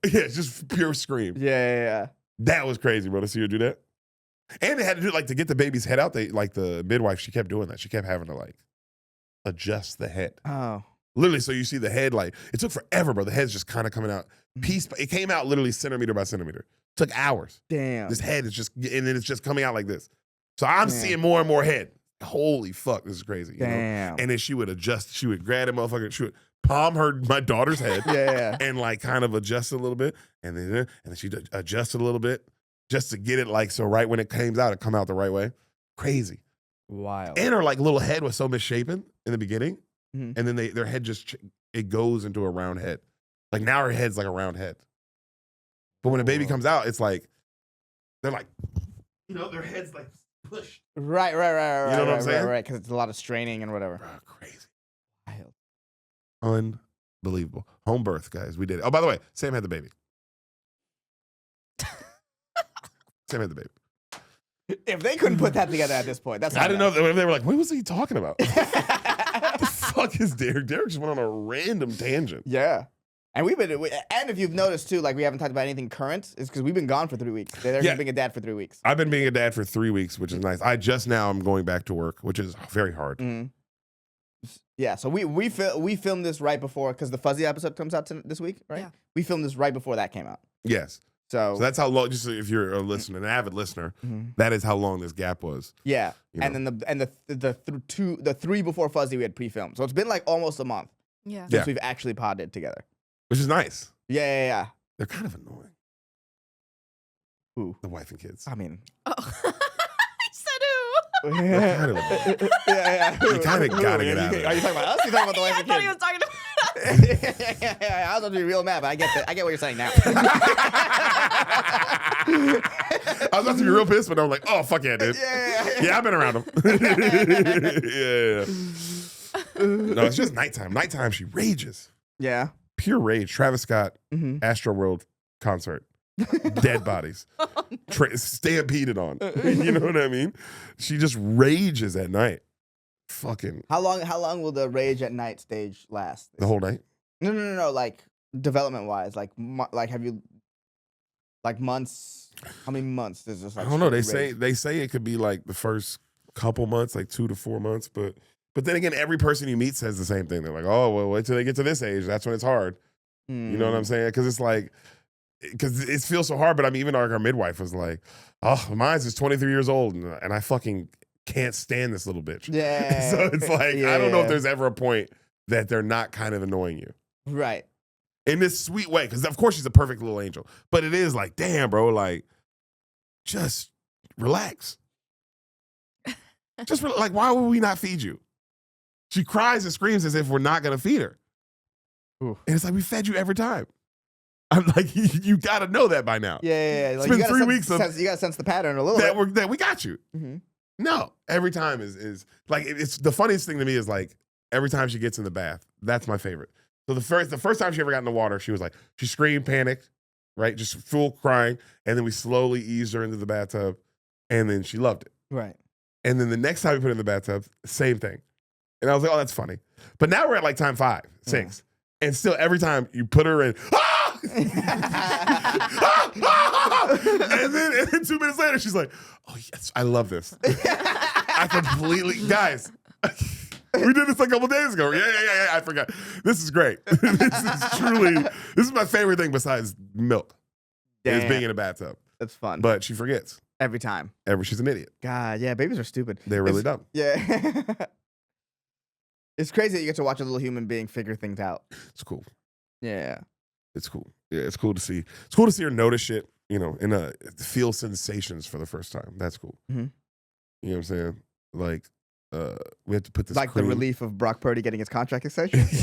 Yeah, just pure scream. Yeah. That was crazy, bro, to see her do that. And they had to do to get the baby's head out. The midwife, she kept doing that. She kept having to adjust the head. Oh. Literally, so you see the head it took forever, bro. The head's just kind of coming out it came out literally centimeter by centimeter. It took hours. Damn. This head is just, and then it's just coming out like this. So I'm seeing more and more head. Holy fuck, this is crazy. Damn. You know? And then she would adjust, she would grab that motherfucker, she would palm my daughter's head and kind of adjust it a little bit. And then she'd adjust it a little bit just to get it so right when it comes out, it come out the right way. Crazy. Wild. And her little head was so misshapen in the beginning. Mm-hmm. And then their head just, it goes into a round head. Now her head's like a round head. But when a baby comes out, it's they're their head's pushed. Right. You know what I'm saying? Right, because it's a lot of straining and whatever. Bro, crazy. Wild. Unbelievable. Home birth, guys. We did it. Oh, by the way, Sam had the baby. Sam had the baby. If they couldn't put that together at this point, that's I didn't know. They were like, what was he talking about? What the fuck is Derek? Derek just went on a random tangent. Yeah. And and if you've noticed too, we haven't talked about anything current, is because we've been gone for 3 weeks. They're being a dad for 3 weeks. I've been being a dad for 3 weeks, which is nice. I just now am going back to work, which is very hard. Mm-hmm. Yeah, so we filmed this right before, because the Fuzzy episode comes out this week, right? Yeah. We filmed this right before that came out. Yes. So that's how long. Just if you're a listener, an avid listener, that is how long this gap was. Yeah, and then the three before Fuzzy we had pre-filmed, so it's been almost a month. Yeah. Since we've actually podded together, which is nice. Yeah. They're kind of annoying. Who? The wife and kids. I mean. Oh. I said who? They're kind of annoying. Yeah. You kind of gotta get out of it. Are you talking about us? Or you talking about the wife and kids? I thought he was talking about us. I was about to be real mad, but I get what you're saying now. I was about to be real pissed, but I'm like, oh, fuck yeah, dude. Yeah, I've been around him. Yeah. No, it's just nighttime. Nighttime, she rages. Yeah. Pure rage. Travis Scott, Astro World concert. Dead bodies. Stampeded on. You know what I mean? She just rages at night. Fucking. How long will the rage at night stage last? The whole night? No. Development wise, have you months? How many months is this? I don't know. They say it could be the first couple months, 2 to 4 months, but then again, every person you meet says the same thing. They're like, oh, well, wait till they get to this age. That's when it's hard. You know what I'm saying? Because it's because it feels so hard. But I mean, even our midwife was like, oh, mine's is 23 years old, and I fucking can't stand this little bitch. Yeah. So it's I don't know if there's ever a point that they're not kind of annoying you. Right. In this sweet way. Because of course she's a perfect little angel. But it is damn, bro, just relax. Just why would we not feed you? She cries and screams as if we're not going to feed her. Ooh. And it's we fed you every time. I'm you got to know that by now. Yeah. It's been 3 weeks of you got to sense the pattern a little bit. That we got you. Mm-hmm. No, every time is it's the funniest thing to me is every time she gets in the bath. That's my favorite. So the first time she ever got in the water, she was she screamed, panicked, right? Just full crying. And then we slowly eased her into the bathtub. And then she loved it. Right. And then the next time we put her in the bathtub, same thing. And I was like, oh, that's funny. But now we're at time 5, 6. And still every time you put her in, ah! and then 2 minutes later, she's like, oh, yes, I love this. I completely, guys, we did this a couple days ago. Yeah, I forgot. This is great. This is my favorite thing besides milk. Is being in a bathtub. That's fun. But she forgets. Every time. She's an idiot. God, yeah, babies are stupid. They're really dumb. Yeah. It's crazy that you get to watch a little human being figure things out. It's cool. Yeah. It's cool. Yeah, it's cool to see. It's cool to see her notice shit, and feel sensations for the first time. That's cool. Mhm. You know what I'm saying? Like, we have to put this Like cream. the relief of Brock Purdy getting his contract extension. She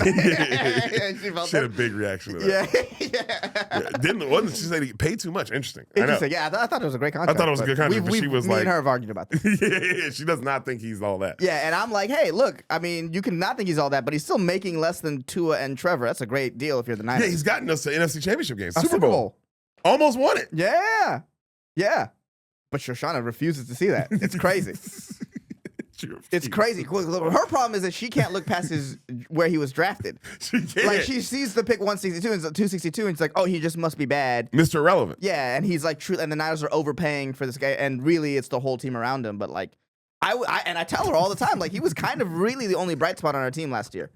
had a big reaction to that. Yeah. Wasn't she said he paid too much? Interesting. Interesting. Yeah, I thought it was a great contract. I thought it was a good contract, but she was me like, and her have argued about this. yeah, she does not think he's all that. Yeah, and I'm like, hey, look, I mean, you can not think he's all that, but he's still making less than Tua and Trevor. That's a great deal if you're the Niners. Yeah, he's gotten us to NFC Championship games. A Super Bowl. Almost won it. Yeah. Yeah. But Shoshana refuses to see that. It's crazy. It's crazy. Her problem is that she can't look past where he was drafted. She can't. Like, she sees the pick 162 and 262, and she's like, oh, he just must be bad. Mr. Irrelevant. Yeah, and he's like, true, and the Niners are overpaying for this guy, and really, it's the whole team around him. But like, I tell her all the time, like, he was kind of really the only bright spot on our team last year.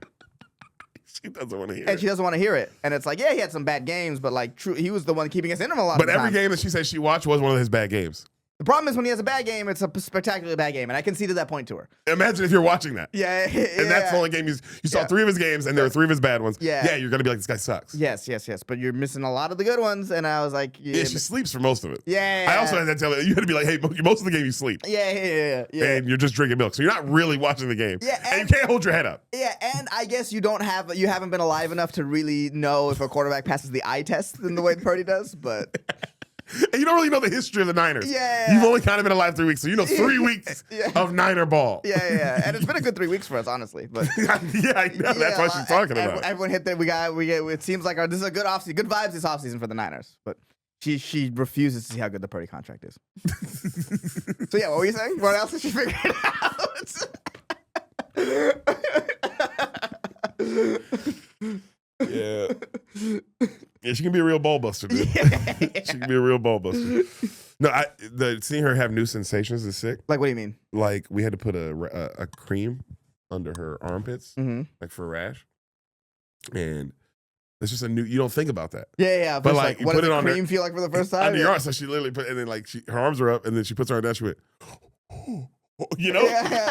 She doesn't want to hear And it. she doesn't want to hear it. And it's like, yeah, he had some bad games, but like, true, he was the one keeping us in him a lot. But of the every time. game that she said she watched was one of his bad games. The problem is when he has a bad game, it's a spectacularly bad game, and I conceded that point to her. Imagine if you're watching that. Yeah, And that's the only game you saw Yeah. 3 of his games, and there were 3 of his bad ones. Yeah. You're gonna be like, this guy sucks. Yes. But you're missing a lot of the good ones, and I was like, Yeah, she sleeps for most of it. Yeah. I also had to tell her, you had to be like, hey, most of the game you sleep. Yeah. And you're just drinking milk. So you're not really watching the game. Yeah, and you can't hold your head up. Yeah, and I guess you haven't been alive enough to really know if a quarterback passes the eye test in the way Purdy does, but And you don't really know the history of the Niners. Yeah. You've only kind of been alive 3 weeks, so you know 3 weeks of Niner ball. yeah. And it's been a good 3 weeks for us, honestly. But Yeah, I know. That's what she's talking about. Everyone hit there. We get. It seems like this is a good offseason, good vibes this offseason for the Niners. But she refuses to see how good the Purdy contract is. So yeah, what were you saying? What else did she figure out? Yeah. Yeah, she can be a real ball buster, dude. She can be a real ball buster. No, seeing her have new sensations is sick. Like, what do you mean? Like, we had to put a cream under her armpits, Mm-hmm. like for a rash. And it's just you don't think about that. Yeah. But, But like, like, you what put does it the on cream feel like for the first time? Under your arm, so she literally put, and then like her arms are up, and then she puts her arm down, she went, you know? Yeah.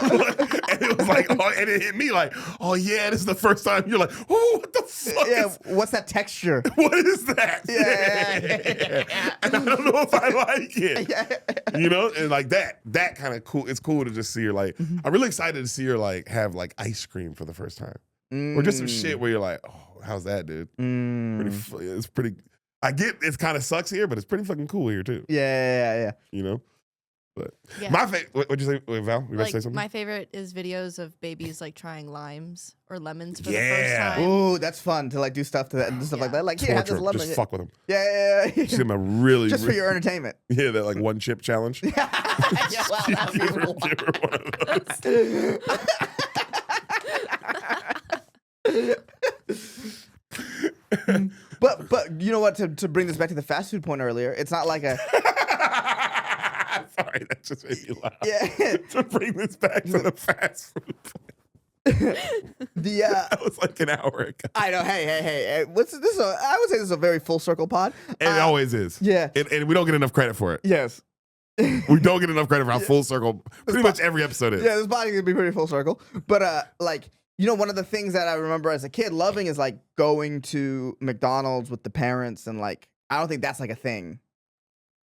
And it was like, and it hit me like, oh yeah, this is the first time. You're like, oh, what the fuck Yeah, is what's that texture? what is that? Yeah. And I don't know if I like it. Yeah. You know, and like that kind of cool. It's cool to just see her like. I'm really excited to see her like have like ice cream for the first time, or just some shit where you're like, oh, how's that, dude? It's pretty. I get it's kind of sucks here, but it's pretty fucking cool here too. Yeah. You know, but Yeah. my favorite. What'd you say, Val? You about to Like, say something? my favorite is videos of babies like trying limes or lemons for Yeah. the first time. Ooh, that's fun to like do stuff to that and stuff like that. Like, here, have this Torture 'em. lemon. Just fuck with them. Yeah. She's him a really Just for your entertainment. yeah, that like one chip challenge. Yeah, wow, that would be Give her one of those. But you know what? To bring this back to the fast food point earlier, it's not like a Sorry, that just made me laugh. yeah. To bring this back to the fast food. That was like an hour ago. I know. Hey. What's this? I would say this is a very full circle pod. And it always is. Yeah. And we don't get enough credit for it. Yes. We don't get enough credit for how full circle pretty much every episode is. Yeah, this body's gonna be pretty full circle. But like, you know, one of the things that I remember as a kid loving is like going to McDonald's with the parents, and like, I don't think that's like a thing.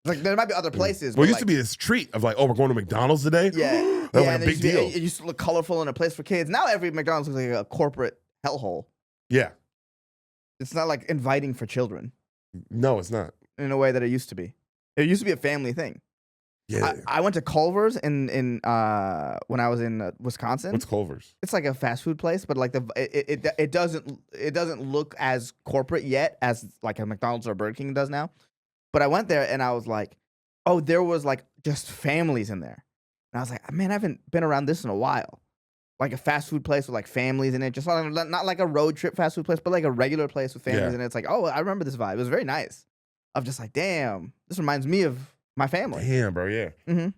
Like, there might be other places. Well, it but, used to be this treat of like, oh, we're going to McDonald's today? Yeah. That was yeah, like and a big deal. It used to look colorful and a place for kids. Now every McDonald's looks like a corporate hellhole. Yeah. It's not like inviting for children No, it's not. in a way that it used to be. It used to be a family thing. Yeah. I went to Culver's in when I was in Wisconsin. What's Culver's? It's like a fast food place, but like it doesn't look as corporate yet as like a McDonald's or Burger King does now. But I went there and I was like, oh, there was like just families in there, and I was like, man, I haven't been around this in a while. Like a fast food place with like families in it, just not like a road trip fast food place, but like a regular place with families Yeah. in it. It's like, oh, I remember this vibe. It was very nice. Of just like, damn, this reminds me of my family. Damn, bro, yeah. Mm-hmm.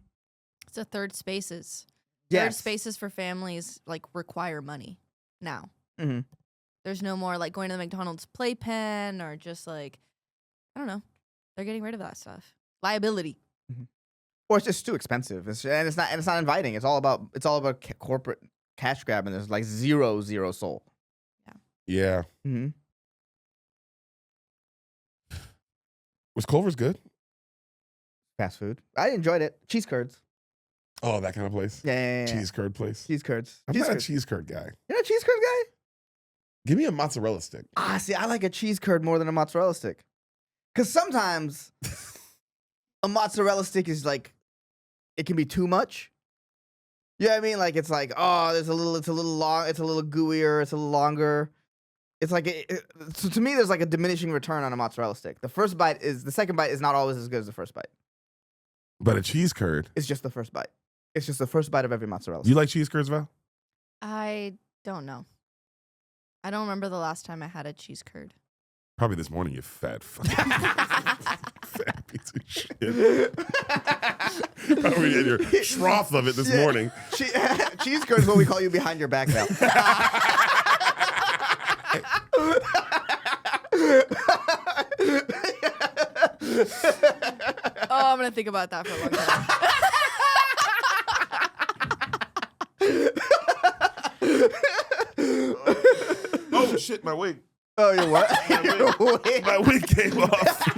It's a third spaces. Yes. Third spaces for families like require money now. Mm-hmm. There's no more like going to the McDonald's playpen or just like, I don't know. They're getting rid of that stuff. Liability. Or it's just too expensive. It's not inviting. It's all about corporate cash grab and there's like zero soul. Yeah. Mm-hmm. Was Culver's good? Fast food. I enjoyed it. Cheese curds. Oh, that kind of place. Yeah. Cheese curd place. Cheese curds. I'm Cheese not a curds. cheese curd guy. You're not a cheese curd guy? Give me a mozzarella stick. See, I like a cheese curd more than a mozzarella stick. Because sometimes a mozzarella stick is like, it can be too much. You know what I mean? Like, it's like, oh, it's a little long, it's a little gooier, it's a little longer. It's like, so to me, there's like a diminishing return on a mozzarella stick. The second bite is not always as good as the first bite. But a cheese curd. It's just the first bite. It's just the first bite of every mozzarella You stick. like cheese curds, Val? I don't know. I don't remember the last time I had a cheese curd. Probably this morning, you fat fucking fat piece of shit. Probably in your schroff of it this morning. Cheese curd is what we call you behind your back now. Oh, I'm gonna think about that for a long time. Oh shit, my wig. Oh, your what? My wig came off.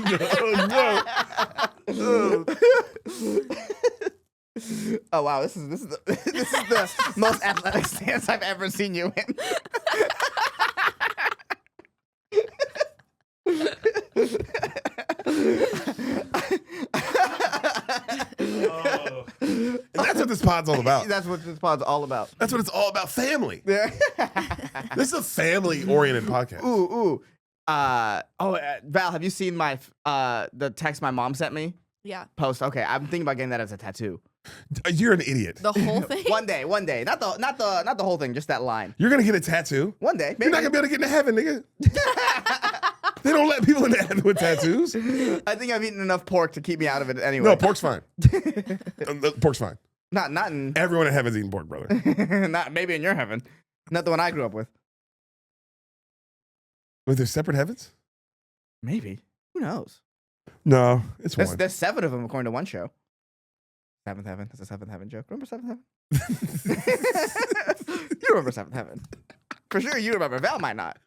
Oh, Oh wow, this is the most athletic stance I've ever seen you in. no. And that's what this pod's all about. That's what this pod's all about. That's what it's all about. Family. Yeah. This is a family-oriented podcast. Ooh. Val, have you seen my the text my mom sent me? Yeah. Post. Okay, I'm thinking about getting that as a tattoo. You're an idiot. The whole thing? One day. Not the whole thing, just that line. You're gonna get a tattoo. One day, You're maybe. not gonna be able to get into heaven, nigga. They don't let people into heaven with tattoos. I think I've eaten enough pork to keep me out of it anyway. No, pork's fine. Pork's fine. Not in Everyone in heaven's eating pork, brother. not maybe in your heaven. Not the one I grew up with. Wait, there's separate heavens? Maybe. Who knows? No, it's one. There's 7 of them according to one show. Seventh Heaven. That's a Seventh Heaven joke. Remember Seventh Heaven? You remember Seventh Heaven. For sure you remember. Val might not.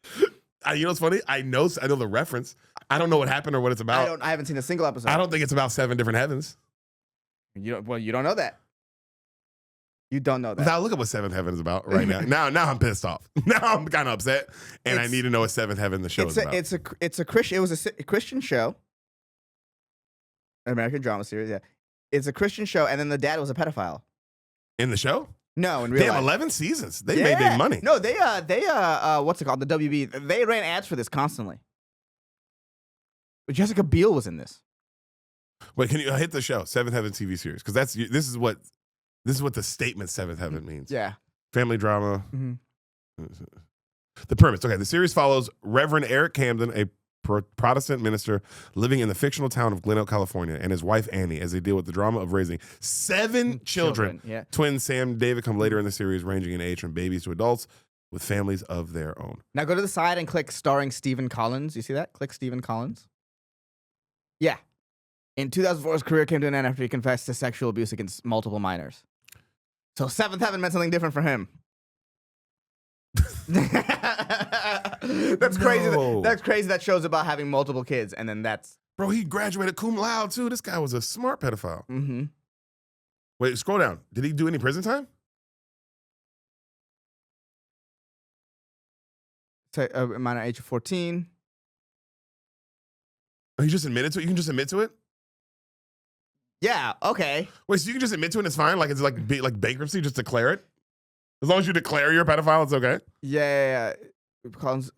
You know what's funny? I know the reference. I don't know what happened or what it's about. I haven't seen a single episode. I don't think it's about 7 different heavens. You don't know that. You don't know that. Now look at what 7th Heaven is about right now. Now I'm pissed off. Now I'm kind of upset, and I need to know what 7th Heaven the show is about. It's a Christian. It was a Christian show. An American drama series. Yeah, it's a Christian show, and then the dad was a pedophile. In the show? No, in real Damn, life. 11 seasons. They made big money. No, they what's it called? The WB. They ran ads for this constantly. Jessica Biel was in this. Wait, can you hit the show? 7th Heaven TV series, because this is what the statement 7th Heaven means. Yeah. Family drama. Mm-hmm. The premise. Okay, the series follows Reverend Eric Camden, a Protestant minister living in the fictional town of Glen Oak, California, and his wife Annie as they deal with the drama of raising 7 children. Yeah. Twins Sam and David come later in the series, ranging in age from babies to adults with families of their own. Now go to the side and click starring Stephen Collins. You see that? Click Stephen Collins. Yeah. In 2004, his career came to an end after he confessed to sexual abuse against multiple minors. So 7th Heaven meant something different for him. That's crazy. No. That's crazy. That show's about having multiple kids, and then that's. Bro, he graduated cum laude too. This guy was a smart pedophile. Mm-hmm. Wait, scroll down. Did he do any prison time? So, minor age of 14. Oh, he just admitted to it? You can just admit to it? Yeah. Okay. Wait, so you can just admit to it and it's fine? Like it's like bankruptcy, just declare it? As long as you declare you're a pedophile, it's okay? Yeah.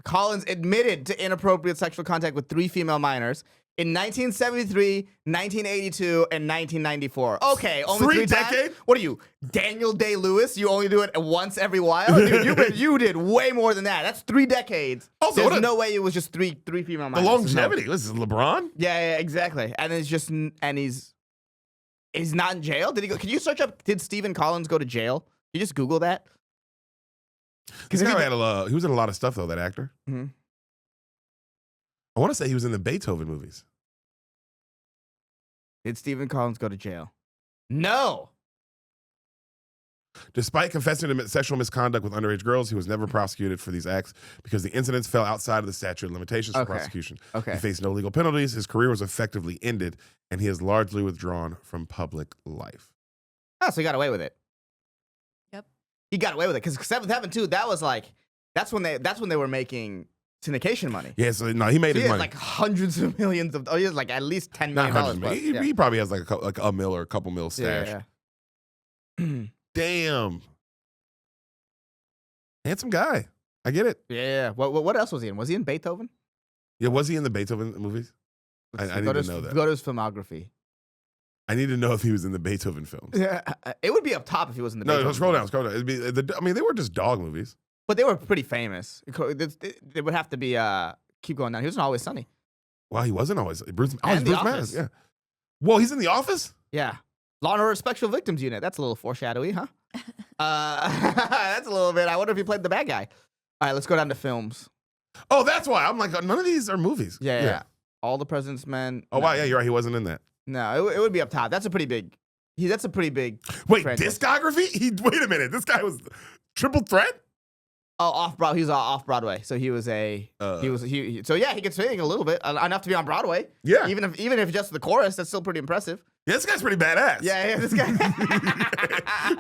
Collins admitted to inappropriate sexual contact with 3 female minors in 1973, 1982, and 1994. Okay, only 3 3 times? decades? What are you, Daniel Day-Lewis? You only do it once every while? Dude, you did way more than that. That's 3 decades. Also, There's no way it was just three female The minors. longevity. This is LeBron? Yeah, exactly. And it's just, and he's not in jail? Did he go? Can you search up, did Stephen Collins go to jail? You just Google that? This guy he was in a lot of stuff, though, that actor. Mm-hmm. I want to say he was in the Beethoven movies. Did Stephen Collins go to jail? No. Despite confessing to sexual misconduct with underage girls, he was never prosecuted for these acts because the incidents fell outside of the statute of limitations for prosecution. Okay. He faced no legal penalties. His career was effectively ended, and he has largely withdrawn from public life. Oh, so he got away with it. Yep. He got away with it because 7th Heaven too. That was like that's when they were making syndication money. Yeah, so no, he made So his he has money. like hundreds of millions of. Oh, he has like at least $10 Not million. hundreds, man. He probably has like a mil or a couple mil stash. Yeah. Damn. Handsome guy. I get it. Yeah. What else was he in? Was he in Beethoven? Yeah, was he in the Beethoven movies? I need to know that. Go to his filmography. I need to know if he was in the Beethoven films. Yeah, it would be up top if he was in the. No, Beethoven scroll films. down. It'd be I mean, they were just dog movies. But they were pretty famous. It would have to be. Keep going down. He was in Always Sunny. Well, he wasn't always Bruce. Oh, And he's The Bruce Office. Madden. Yeah. Whoa, he's in The Office? Yeah. Law and Order Special Victims Unit. That's a little foreshadowy, huh? That's a little bit. I wonder if he played the bad guy. All right, let's go down to films. Oh, that's why. I'm like, none of these are movies. Yeah. All the President's Men. Oh, wow. Yeah, you're right. He wasn't in that. No, it would be up top. That's a pretty big. That's a pretty big. Wait, franchise. discography? Wait a minute. This guy was Triple Threat? Oh, off Broadway. He was off Broadway, so he was he so yeah, he could sing a little bit enough to be on Broadway. Yeah. Even if just the chorus, that's still pretty impressive. Yeah, this guy's pretty badass. Yeah, this guy.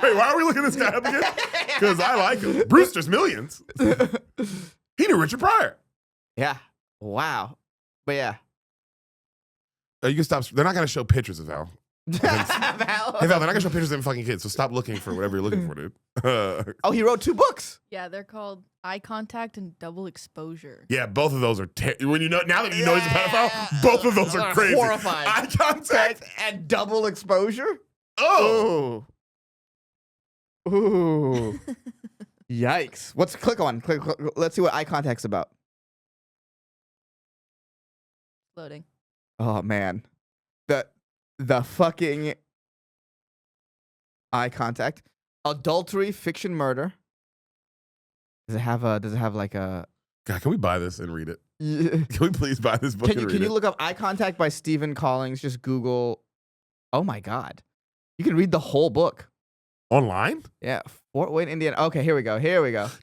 Wait, why are we looking this guy up again? Because I like him. Brewster's Millions. He knew Richard Pryor. Yeah. Wow. But yeah. You can stop. They're not going to show pictures of Val. Hey, Val, they're not going to show pictures of them fucking kids, so stop looking for whatever you're looking for, dude. Oh, he wrote 2 books. Yeah, they're called Eye Contact and Double Exposure. Yeah, both of those are when you know now that you know he's a pedophile, both of those are crazy. Horrifying. Eye contact And Double Exposure. Oh, Ooh. Yikes. Click on. Let's see what Eye Contact's about. Loading. Oh man. The fucking Eye Contact. Adultery, fiction, murder. Does it have like a God, can we buy this and read it? Yeah. Can we please buy this book Can and read you it? look up Eye Contact by Stephen Collins? Just Google. Oh my God. You can read the whole book. Online? Yeah. Fort Wayne, Indiana. Okay, here we go.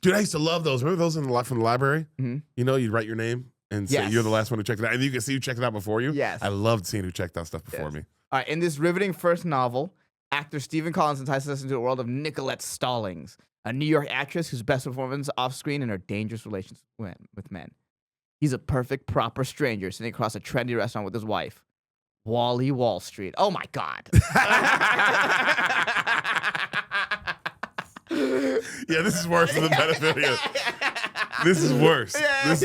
Dude, I used to love those. Remember those from the library? Mhm. You know, you'd write your name and say Yes. you're the last one who checked it out. And you can see who checked it out before you. Yes. I loved seeing who checked out stuff before Yes. me. All right, in this riveting first novel, actor Stephen Collins entices us into a world of Nicolette Stallings, a New York actress whose best performance off-screen and her dangerous relations with men. He's a perfect, proper stranger sitting across a trendy restaurant with his wife, Wally Wall Street. Oh my God. Yeah, this is worse than the pedophilia. This is worse. This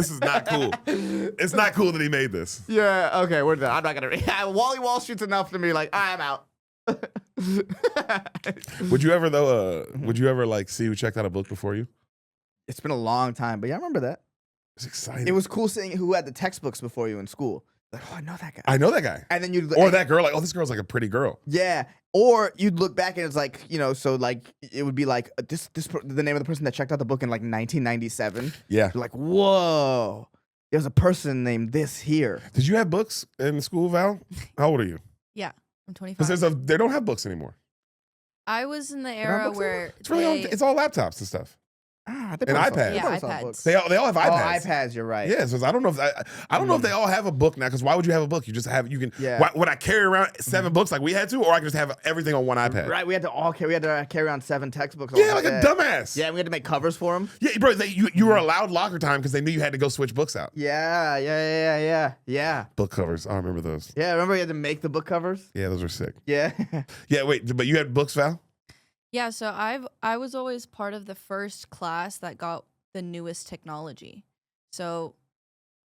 is not cool. It's not cool that he made this. Yeah, okay, we're done. I'm not gonna read. Wally Wall Street's enough to be like, I'm out. Would you ever like see who checked out a book before you? It's been a long time, but yeah, I remember that. It's exciting. It was cool seeing who had the textbooks before you in school. Like, oh, I know that guy. I know that guy. And then you'd Or that girl, like, oh, this girl's like a pretty girl. Yeah. Or you'd look back and it's like, so like it would be like the name of the person that checked out the book in like 1997. Yeah. You're like, whoa, there's a person named this here. Did you have books in school, Val? How old are you? Yeah, I'm 25. Because they don't have books anymore. I was in the have era books anymore? where It's really it's all laptops and stuff. I And iPads. Yeah, iPads. They all have iPads. Oh, iPads, you're right. Yeah, so I don't know if I don't know if they all have a book now. Because why would you have a book? You can. Yeah. Why, would I carry around 7 books like we had to, or I could just have everything on one iPad? Right, we had to carry around 7 textbooks. Yeah, like a dumbass. Yeah, we had to make covers for them. Yeah, bro. You were allowed locker time because they knew you had to go switch books out. Yeah. Book covers. I remember those. Yeah, remember you had to make the book covers? Yeah, those were sick. Yeah. Yeah, wait, but you had books, Val? Yeah, so I was always part of the first class that got the newest technology. So,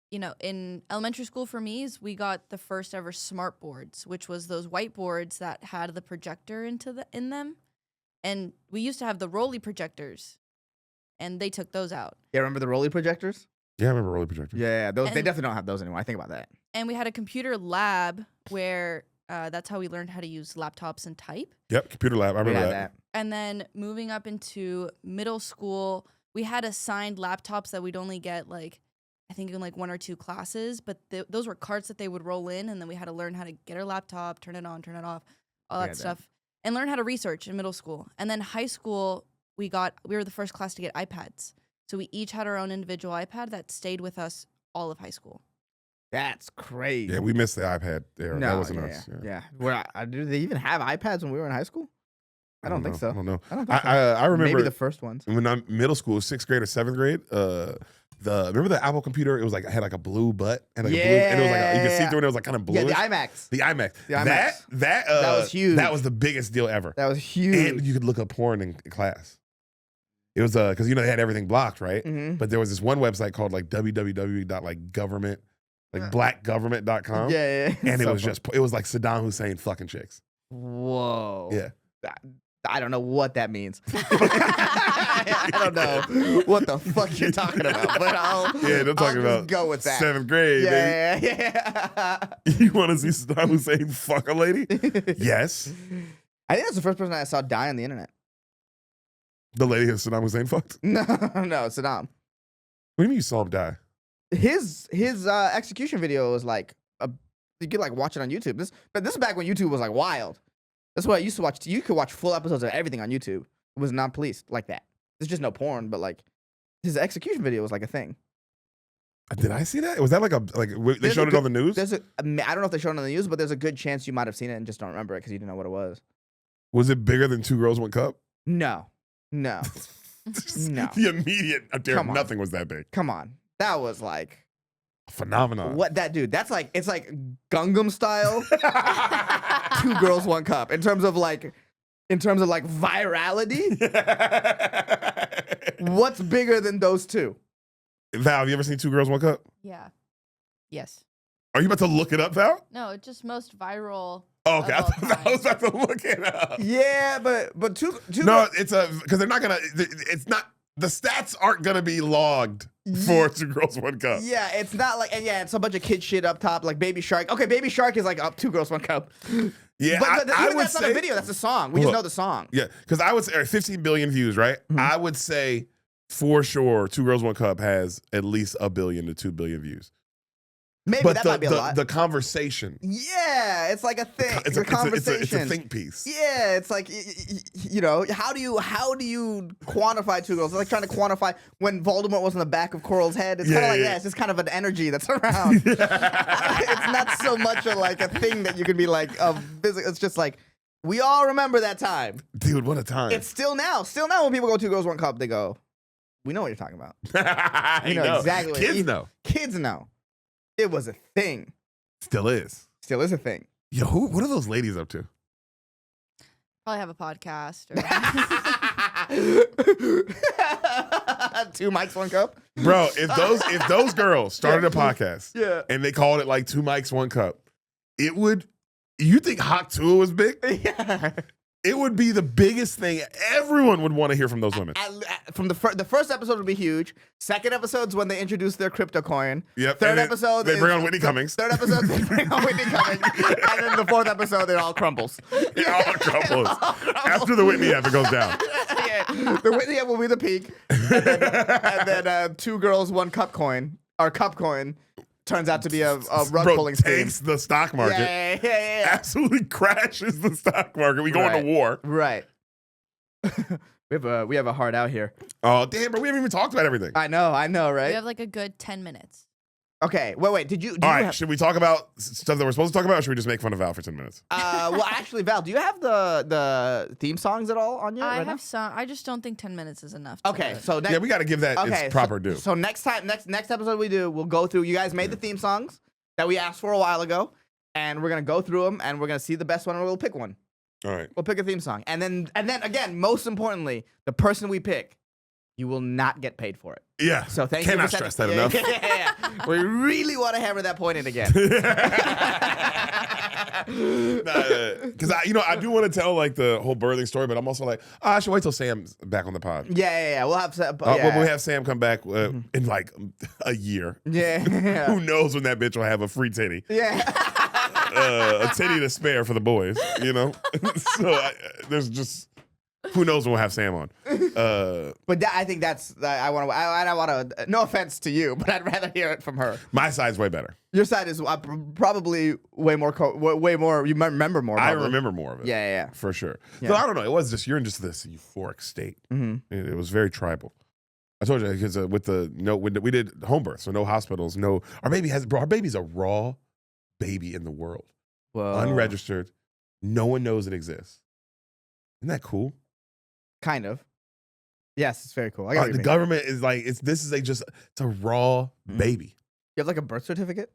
in elementary school for me, we got the first ever smart boards, which was those whiteboards that had the projector in them. And we used to have the Rolly projectors, and they took those out. Yeah, remember the Rolly projectors? Yeah, I remember Rolly projectors. Yeah, they And- definitely don't have those anymore. I think about that. And we had a computer lab where that's how we learned how to use laptops and type. Yep, computer lab. I We remember had that. And then moving up into middle school, we had assigned laptops that we'd only get I think in 1 or 2 classes, but those were carts that they would roll in, and then we had to learn how to get our laptop, turn it on, turn it off, all We that had that. stuff. and learn how to research in middle school. And then high school, we were the first class to get iPads. So we each had our own individual iPad that stayed with us all of high school. That's crazy. Yeah, we missed the iPad era. That wasn't yeah, us. Yeah. Do they even have iPads when we were in high school? I don't think so. I don't know. I don't think so. I remember Maybe the first ones. when I'm middle school, 6th grade or 7th grade. Remember the Apple computer? It was like had like a blue butt and like a blue, and it was like you could see through it. It was like kind of blue. Yeah, the iMacs. The iMac. The iMacs. That was huge. That was the biggest deal ever. That was huge. And you could look up porn in class. It was because they had everything blocked, right? Mhm. But there was this one website called like www.government, blackgovernment.com. Yeah. And So it was like Saddam Hussein fucking chicks. Whoa. Yeah. I don't know what that means. I don't know what the fuck you're talking about, but I'll They're talking just about go with that. 7th grade. Yeah. You want to see Saddam Hussein fuck a lady? Yes. I think that's the first person I saw die on the internet. The lady that Saddam Hussein fucked? No, Saddam. What do you mean you saw him die? His execution video was like you could like watch it on YouTube. This is back when YouTube was like wild. That's what I used to watch. You could watch full episodes of everything on YouTube. It was not policed like that. There's just no porn, but like his execution video was like a thing. Did I see that? Was that they showed it on the news? I don't know if they showed it on the news, but there's a good chance you might have seen it and just don't remember it because you didn't know what it was. Was it bigger than 2 Girls, 1 Cup? No. No. The immediate nothing was that big. Come on. That was like A phenomenon. what that dude. That's like it's like Gangnam Style. 2 Girls, 1 Cup. In terms of like virality. What's bigger than those two? Val, have you ever seen 2 Girls, 1 Cup? Yeah. Yes. Are you about to look it up, Val? No, it's just most viral. Oh, okay. I of all thought I was time. about to look it up. Yeah, but two No, it's because they're not gonna. It's not. The stats aren't gonna be logged for 2 Girls, 1 Cup. Yeah, it's not like it's a bunch of kid shit up top like Baby Shark. Okay, Baby Shark is like up 2 Girls, 1 Cup. Yeah, but I even would that's say not a video. That's a song. We just Look, know the song. Yeah, because I would say 15 billion views, right? Mhm. I would say for sure 2 Girls, 1 Cup has at least 1 billion to 2 billion views. Maybe But that the, might be a lot. the conversation, Yeah, it's like a thing. it's a a conversation. think piece. Yeah, it's like how do you quantify 2 girls? It's like trying to quantify when Voldemort was in the back of Coral's head. It's kind of like it's just kind of an energy that's around. It's not so much like a thing that you can be like it's just like we all remember that time. Dude, what a time. It's still now when people go 2 Girls, 1 Cup, they go, we know what you're talking about. I know exactly what Kids know. Kids know. It was a thing. Still is. Still is a thing. Yo, what are those ladies up to? Probably have a podcast. Or 2 mics, 1 cup. Bro, if those girls started a podcast Yeah. and they called it like 2 mics, 1 cup, it would. You think Hot Tour was big? Yeah. It would be the biggest thing. Everyone would want to hear from those women. From the first episode would be huge. Second episode's when they introduce their crypto coin. Yep. Third and then episode they bring on Whitney Cummings. Third episode they bring on Whitney Cummings, and then the 4th episode it all crumbles. It all crumbles. After the Whitney app, it goes down. Yeah. The Whitney app will be the peak, and then 2 Girls, 1 Cup coin. Our cup coin turns out to be a rug pulling scheme. Takes the stock market. Yeah. Absolutely crashes the stock market. We go into war. Right. we have a hard out here. Oh damn, bro! We haven't even talked about everything. I know, we right? have like a good 10 minutes. Okay, wait. Did you All right, have, should we talk about stuff that we're supposed to talk about, or should we just make fun of Val for 10 minutes? well, actually, Val, do you have the theme songs at all on you? I right have some. I just don't think 10 minutes is enough. Okay, so next, Yeah, we got to give that its proper due. So next episode we do, we'll go through. You guys made the theme songs that we asked for a while ago, and we're gonna go through them, and we're gonna see the best one, and we'll pick one. All right. We'll pick a theme song, and then again, most importantly, the person we pick, you will not get paid for it. Yeah. So thank you. Cannot stress that enough. Yeah. We really want to hammer that point in again. Because I do want to tell like the whole birthing story, but I'm also like, I should wait till Sam's back on the pod. Yeah. We'll have We'll have Sam come back in like a year. Yeah. Who knows when that bitch will have a free titty? Yeah. A titty to spare for the boys, you know? So there's just Who knows when we'll have Sam on? But I think that's I want to. No offense to you, but I'd rather hear it from her. My side's way better. Your side is probably way more. Way more. You might remember more. I Probably. remember more of it. Yeah. For sure. Yeah. So I don't know. It was just you're in just this euphoric state. Mm-hmm. It was very tribal. I told you because with the we did home birth, so no hospitals, no. Our baby's a raw baby in the world, Whoa. unregistered. No one knows it exists. Isn't that cool? Kind of. Yes, it's very cool. I got The government is like it's a raw baby. You have like a birth certificate?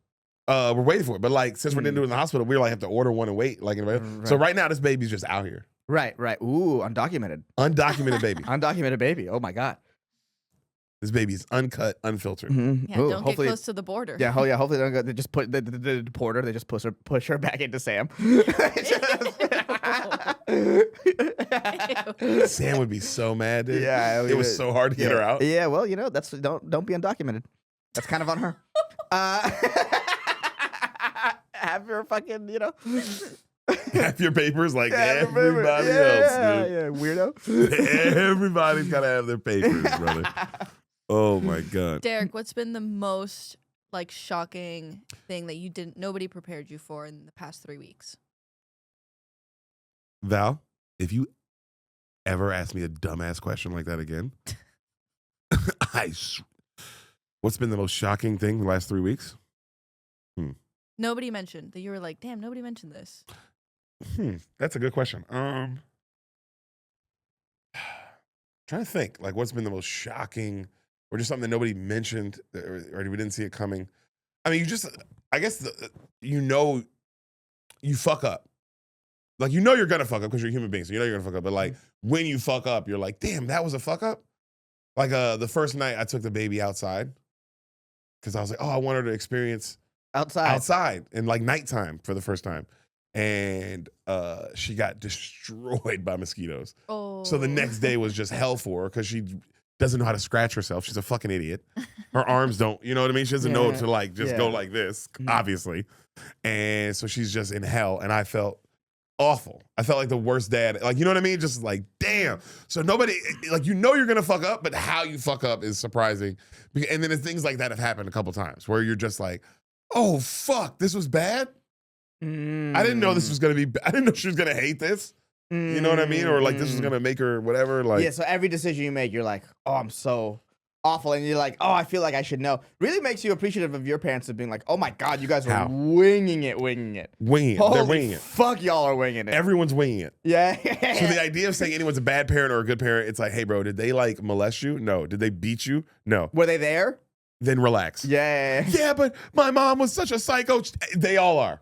We're waiting for it, but like since we didn't do it in the hospital, we like have to order one and wait. Like so right now, this baby's just out here. Right. Ooh, undocumented. Undocumented baby. Undocumented baby. Oh my god. This baby's uncut, unfiltered. Mm-hmm. Yeah, don't get close to the border. Yeah, hopefully they don't go. They just put the deporter. They just push her back into Sam. Sam would be so mad, dude. Yeah, it was so hard to get her out. Yeah, well, that's don't be undocumented. That's kind of on her. Have your fucking, Have your papers like everybody else, dude. Yeah, weirdo. Everybody's got to have their papers, brother. Oh my god. Deric, what's been the most like shocking thing that nobody prepared you for in the past 3 weeks? Val, if you ever ask me a dumbass question like that again, what's been the most shocking thing the last 3 weeks? Nobody mentioned that you were like, damn, nobody mentioned this. That's a good question. Trying to think, like, what's been the most shocking, or just something that nobody mentioned, or we didn't see it coming. I mean, I guess you fuck up. Like, you're gonna fuck up because you're a human being, so you're gonna fuck up. But like, when you fuck up, you're like, damn, that was a fuck up. Like, the first night I took the baby outside because I was like, oh, I want her to experience outside in like nighttime for the first time. And she got destroyed by mosquitoes. Oh. So the next day was just hell for her because she doesn't know how to scratch herself. She's a fucking idiot. Her arms don't, you know what I mean? She doesn't know to like just go like this, obviously. And so she's just in hell. And I felt awful. I felt like the worst dad. Like, you know what I mean? Just like, damn. So nobody, like, you're going to fuck up, but how you fuck up is surprising. And then things like that have happened a couple times where you're just like, oh, fuck, this was bad? I didn't know this was going to be, I didn't know she was going to hate this. You know what I mean? Or like this was going to make her whatever. Like, yeah, so every decision you make, you're like, oh, I'm so awful. And you're like, oh, I feel like I should know. Really makes you appreciative of your parents of being like, oh my God, you guys are winging it. Winging it. Holy They're winging it. Fuck, y'all are winging it. Everyone's winging it. Yeah. So the idea of saying anyone's a bad parent or a good parent, it's like, hey, bro, did they like molest you? No. Did they beat you? No. Were they there? Then relax. Yeah. Yeah, but my mom was such a psycho. They all are.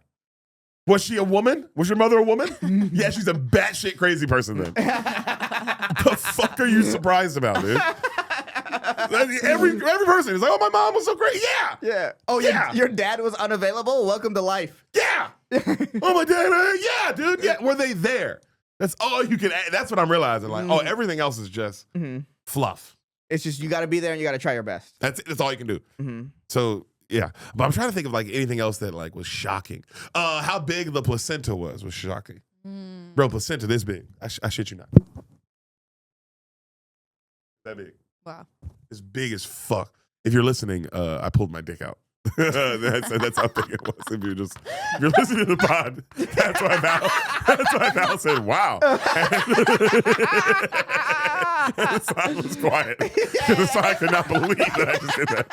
Was she a woman? Was your mother a woman? Yeah, she's a batshit crazy person then. The fuck are you surprised about, dude? Every person is like, oh, my mom was so great. Yeah. Yeah. Oh, yeah. Your dad was unavailable? Welcome to life. Yeah. Oh, my dad. Yeah, dude. Yeah. Were they there? That's all you can. That's what I'm realizing. Like, oh, everything else is just fluff. It's just you got to be there and you got to try your best. That's it. That's all you can do. So, yeah. But I'm trying to think of like anything else that like was shocking. How big the placenta was shocking. Bro, placenta this big. I shit you not. That big. Wow. As big as fuck. If you're listening, I pulled my dick out. that's how big it was. If you're listening to the pod, that's why Val said, wow. And the side was quiet. Because the side could not believe that I just did that.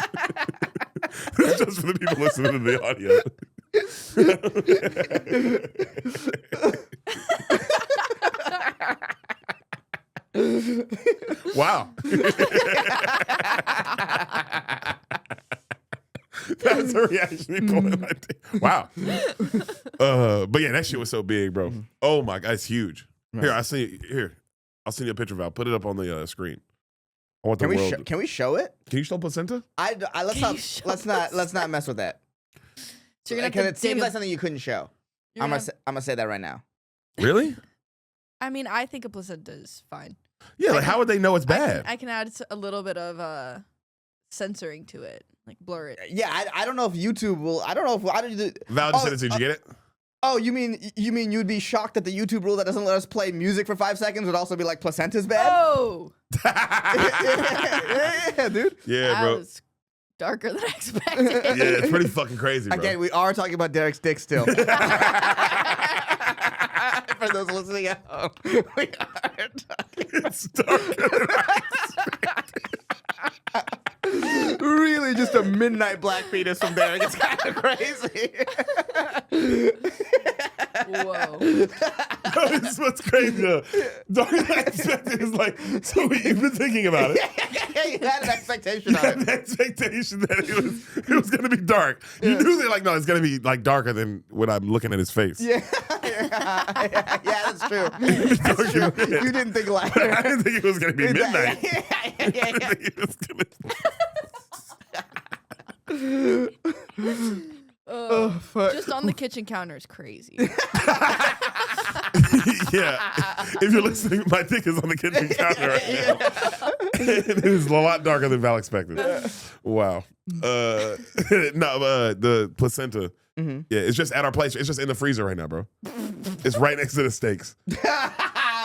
It's just for the people listening to the audio. Wow. That's a reaction. Wow. But yeah, that shit was so big, bro. Oh my God, it's huge. Right. Here, I'll send you a picture, Val. Put it up on the screen. I want the world. Can we show it? Can you show placenta? Let's not mess with that. So you're gonna because it seems like something you couldn't show. I'm gonna say that right now. Really? I mean, I think a placenta is fine. Yeah, like how would they know it's bad? I can add a little bit of censoring to it, like blur it. Yeah, I don't know if YouTube will. I don't know if Val just said it. Did you get it? Oh, you mean you'd be shocked that the YouTube rule that doesn't let us play music for 5 seconds would also be like placenta's bad? Oh, yeah, dude. Yeah, that bro. was darker than I expected. Yeah, it's pretty fucking crazy, bro. Again, we are talking about Deric's dick still. For those listening at home, we are talking. It's darker than I Really, just a midnight black penis from Derek. It's kind of crazy. Whoa. This is what's crazy. Darker than I expected is like, so you've been thinking about it. Yeah, you had an expectation You on had it. an expectation that it was going to be dark. You knew they're like, no, it's going to be like darker than when I'm looking at his face. Yeah, that's true. That's true. You didn't think like I didn't think it was going to be midnight. Yeah. I didn't think it was gonna... Oh, fuck. Just on the kitchen counter is crazy. Yeah. If you're listening, my dick is on the kitchen counter right now. It is a lot darker than Val expected. Wow. The placenta. Mm-hmm. Yeah, it's just at our place. It's just in the freezer right now, bro. It's right next to the steaks.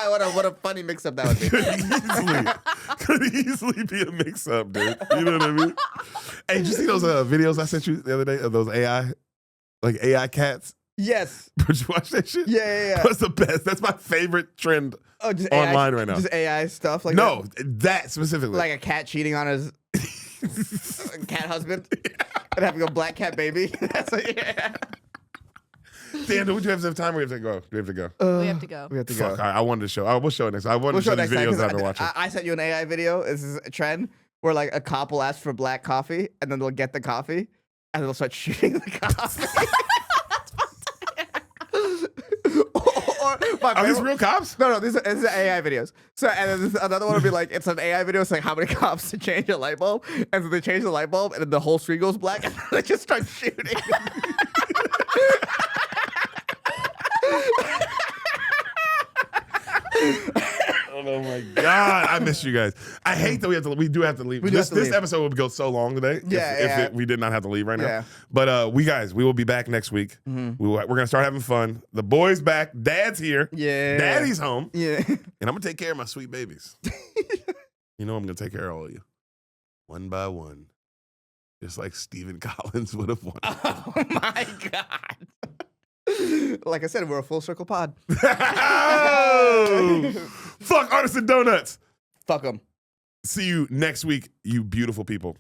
What a funny mix-up that would be. Could easily be a mix-up, dude. You know what I mean? Hey, did you see those videos I sent you the other day of those AI cats? Yes. Did you watch that shit? Yeah. That's the best. That's my favorite trend Just online AI, right now. Just AI stuff like No, that specifically. like a cat cheating on his cat husband and having a black cat baby. That's yeah. Dan, would you have some time or we have to go? We have to go. We have to go. We have to Fuck, go. I wanted to show. I will show it next. I wanted to show these next time, videos 'cause that I've been watching. I sent you an AI video. This is a trend where like a cop will ask for black coffee and then they'll get the coffee and they'll start shooting the coffee. Are these real cops? No, these are AI videos. So, and then another one would be like, it's an AI video saying how many cops to change a light bulb, and so they change the light bulb, and then the whole screen goes black, and they just start shooting. Oh my god, I miss you guys. I hate that we do have to leave. This episode would go so long today. If we did not have to leave right now. Yeah. But we will be back next week. We're gonna start having fun. The boys back. Dad's here. Yeah. Daddy's home. Yeah. And I'm gonna take care of my sweet babies. You know I'm gonna take care of all of you, one by one, just like Stephen Collins would have won. Oh my god. Like I said, we're a full circle pod. Oh! Fuck Artisan Donuts. Fuck them. See you next week, you beautiful people.